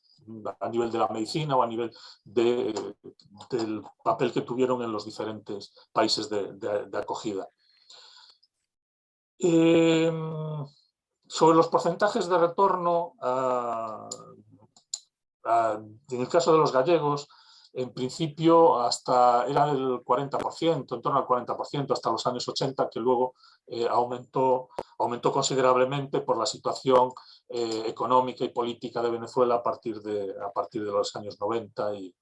a nivel de la medicina o a nivel del papel que tuvieron en los diferentes países de acogida. Sobre los porcentajes de retorno, en el caso de los gallegos, en principio era del 40%, en torno al 40%, hasta los años 80, que luego aumentó considerablemente por la situación económica y política de Venezuela a partir de los años 90 y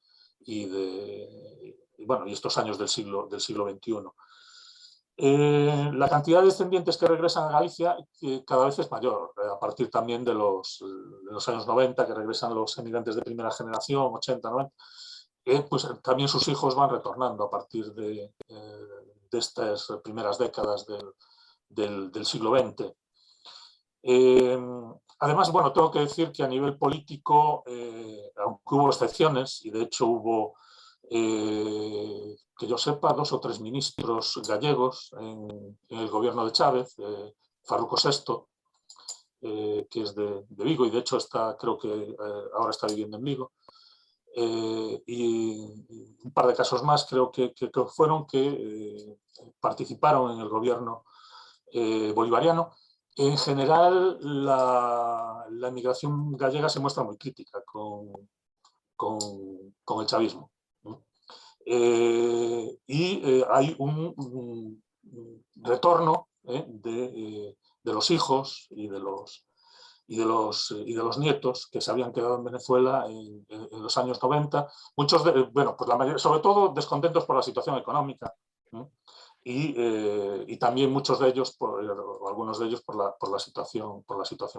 estos años del siglo XXI. La cantidad de descendientes que regresan a Galicia cada vez es mayor, a partir también de los años 90, que regresan los emigrantes de primera generación, 80, 90, pues también sus hijos van retornando a partir de estas primeras décadas del siglo XX. Además, bueno, tengo que decir que a nivel político, aunque hubo excepciones, y de hecho hubo, que yo sepa, 2 o 3 ministros gallegos en el gobierno de Chávez, Farruco Sesto, que es de Vigo, y de hecho creo que ahora está viviendo en Vigo, y un par de casos más creo que fueron que participaron en el gobierno bolivariano. En general, la emigración gallega se muestra muy crítica con el chavismo. Hay un retorno de los hijos y de los nietos que se habían quedado en Venezuela en los años 90, muchos bueno, pues la mayoría, sobre todo descontentos por la situación económica, ¿no? Y también muchos de ellos, o algunos de ellos, por la situación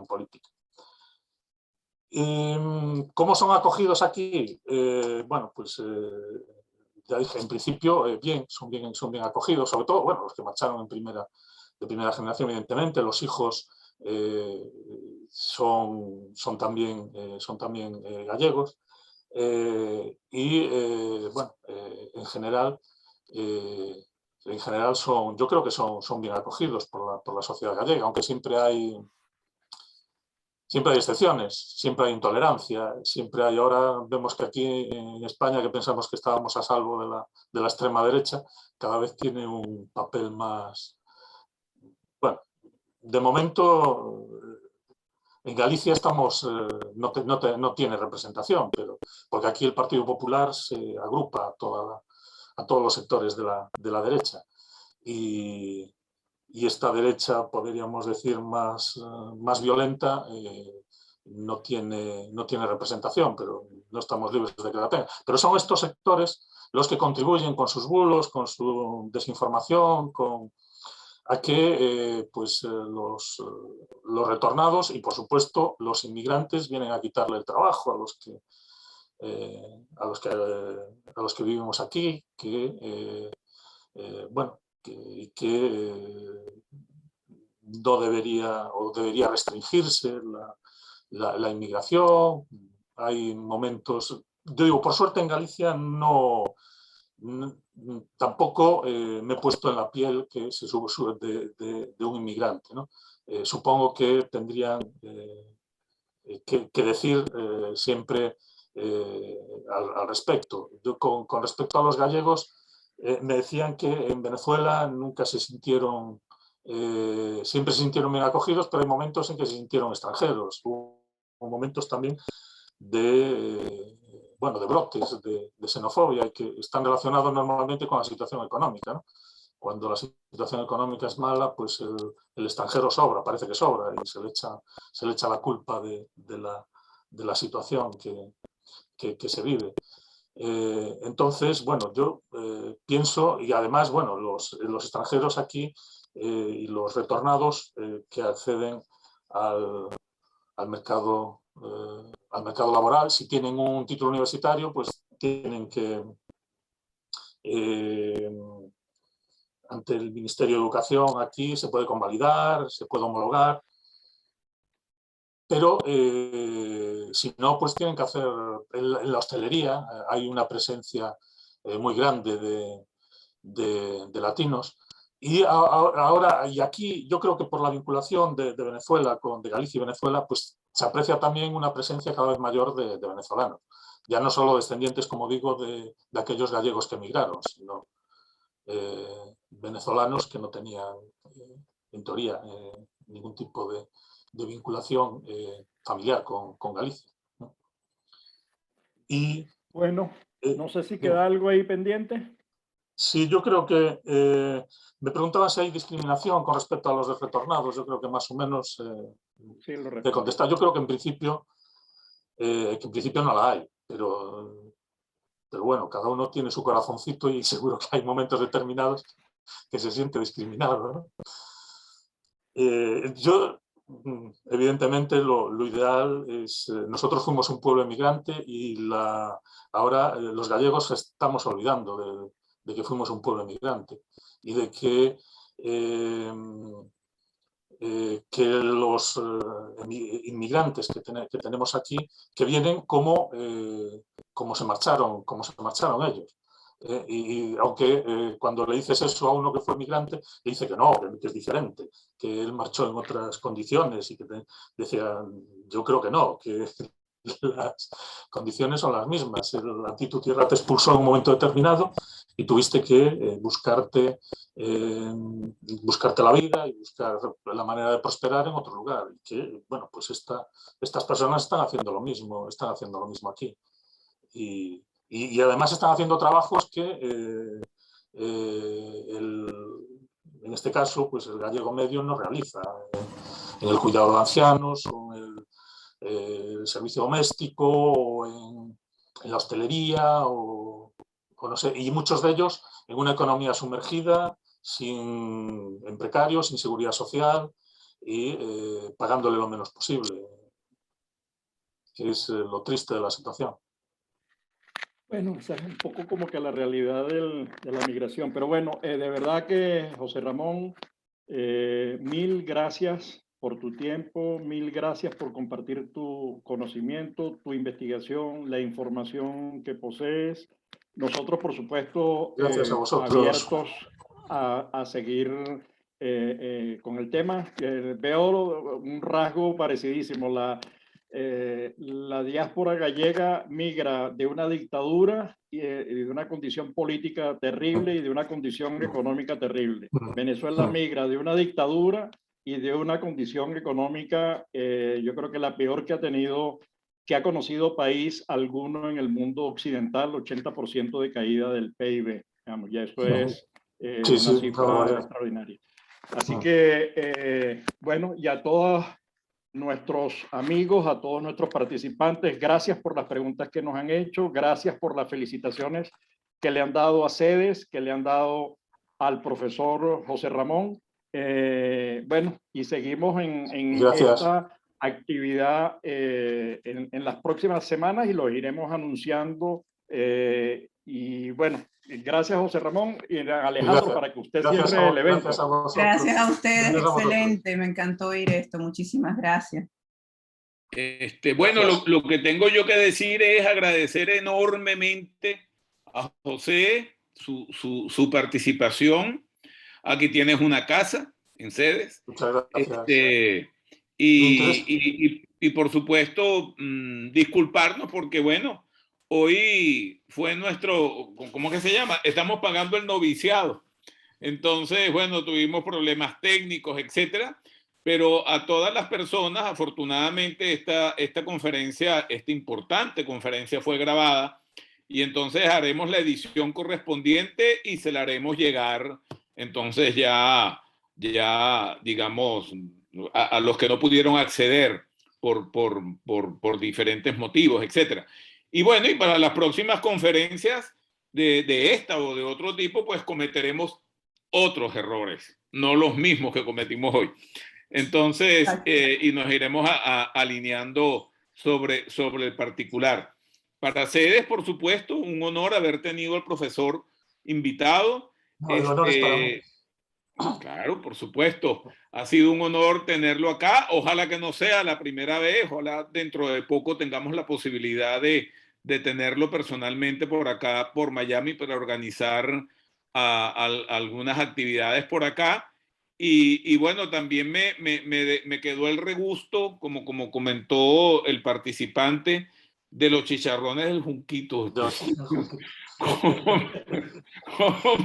política. ¿Cómo son acogidos aquí? Bueno, pues ya dije, en principio son bien acogidos, sobre todo, bueno, los que marcharon de primera generación, evidentemente, los hijos son también gallegos, bueno, en general yo creo que son bien acogidos por la sociedad gallega, aunque siempre hay excepciones, siempre hay intolerancia, ahora vemos que aquí en España, que pensamos que estábamos a salvo de la extrema derecha, cada vez tiene un papel más. Bueno, de momento en Galicia no tiene representación, porque aquí el Partido Popular se agrupa a todos los sectores de la derecha. Y esta derecha, podríamos decir, más violenta, no tiene representación, pero no estamos libres de que la tenga. Pero son estos sectores los que contribuyen con sus bulos, con su desinformación, a que los retornados y, por supuesto, los inmigrantes vienen a quitarle el trabajo a los que vivimos aquí, bueno, que no debería o debería restringirse la inmigración. Hay momentos, yo digo, por suerte en Galicia tampoco me he puesto en la piel que se de un inmigrante, ¿no? Supongo que tendrían que decir siempre al respecto. Yo con respecto a los gallegos, me decían que en Venezuela nunca se sintieron, siempre se sintieron bien acogidos, pero hay momentos en que se sintieron extranjeros. Hubo momentos también de brotes de xenofobia y que están relacionados normalmente con la situación económica, ¿no? Cuando la situación económica es mala, pues el extranjero sobra, parece que sobra, y se le echa la culpa de la situación que se vive. Entonces, bueno, yo pienso, y además, bueno, los extranjeros aquí y los retornados que acceden al mercado laboral, si tienen un título universitario, pues tienen que, ante el Ministerio de Educación aquí, se puede convalidar, se puede homologar, pero si no, pues tienen que hacer, en la hostelería hay una presencia muy grande de latinos. Y ahora, y aquí yo creo que por la vinculación de Venezuela, de Galicia y Venezuela, pues se aprecia también una presencia cada vez mayor de venezolanos. Ya no solo descendientes, como digo, de aquellos gallegos que emigraron, sino venezolanos que no tenían, en teoría, ningún tipo de vinculación familiar con Galicia, ¿no? Y Bueno, no sé si queda digo, algo ahí pendiente. sí, yo creo que me preguntaban si hay discriminación con respecto a los retornados. Yo creo que más o menos Sí, lo de respondí. contestar. Yo creo que en principio no la hay, pero bueno, cada uno tiene su corazoncito y seguro que hay momentos determinados que se siente discriminado, ¿no? Yo, evidentemente, lo ideal es, nosotros fuimos un pueblo emigrante y ahora los gallegos estamos olvidando de que fuimos un pueblo emigrante y de que los inmigrantes que tenemos aquí, que vienen como se marcharon ellos. Y aunque cuando le dices eso a uno que fue migrante, le dice que no, que es diferente, que él marchó en otras condiciones y que decía, yo creo que no, que las condiciones son las mismas. A ti tu tierra te expulsó en un momento determinado y tuviste que buscarte la vida y buscar la manera de prosperar en otro lugar. Y que, bueno, pues estas personas están haciendo lo mismo aquí. Y además están haciendo trabajos que en este caso pues el gallego medio no realiza, en el cuidado de ancianos o en el servicio doméstico o en la hostelería o no sé, y muchos de ellos en una economía sumergida, en precario, sin seguridad social y pagándole lo menos posible, que es lo triste de la situación. Bueno, esa es un poco como que la realidad de la migración. Pero bueno, de verdad que José Ramón, mil gracias por tu tiempo, mil gracias por compartir tu conocimiento, tu investigación, la información que posees. Nosotros, por supuesto, Gracias a vosotros. abiertos a seguir con el tema. Veo un rasgo parecidísimo. La diáspora gallega migra de una dictadura y de una condición política terrible y de una condición económica terrible. Venezuela migra de una dictadura y de una condición económica, yo creo que la peor que ha conocido país alguno en el mundo occidental, 80% de caída del PIB. Digamos, ya eso es una cifra extraordinaria. Así que, bueno, y a todos nuestros amigos, a todos nuestros participantes, gracias por las preguntas que nos han hecho, gracias por las felicitaciones que le han dado a CEDES, que le han dado al profesor José Ramón. Bueno, y seguimos en esta actividad en las próximas semanas y los iremos anunciando. Y bueno, gracias José Ramón y Alejandro, para que usted cierre el evento. Gracias a ustedes, excelente, me encantó oír esto, muchísimas gracias. Bueno, lo que tengo yo que decir es agradecer enormemente a José su participación. Aquí tienes una casa en CEDES. Muchas gracias. Y por supuesto, disculparnos porque, bueno, hoy fue nuestro, ¿cómo que se llama? Estamos pagando el noviciado. Entonces, bueno, tuvimos problemas técnicos, etcétera, pero a todas las personas, afortunadamente, esta conferencia, esta importante conferencia fue grabada y entonces haremos la edición correspondiente y se la haremos llegar, entonces ya digamos, a los que no pudieron acceder por diferentes motivos, etcétera. Y bueno, y para las próximas conferencias de esta o de otro tipo, pues cometeremos otros errores, no los mismos que cometimos hoy. Entonces, y nos iremos alineando sobre el particular. Para CEDES, por supuesto, un honor haber tenido al profesor invitado. No, el honor es para mí. Claro, por supuesto. Ha sido un honor tenerlo acá. Ojalá que no sea la primera vez. Ojalá dentro de poco tengamos la posibilidad de tenerlo personalmente por acá, por Miami, para organizar algunas actividades por acá. Y bueno, también me quedó el regusto, como comentó el participante, de los chicharrones del Junquito. ¿Cómo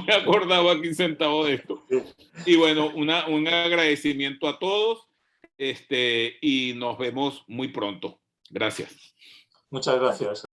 me acordaba aquí sentado de esto? Y bueno, un agradecimiento a todos y nos vemos muy pronto. Gracias. Muchas gracias.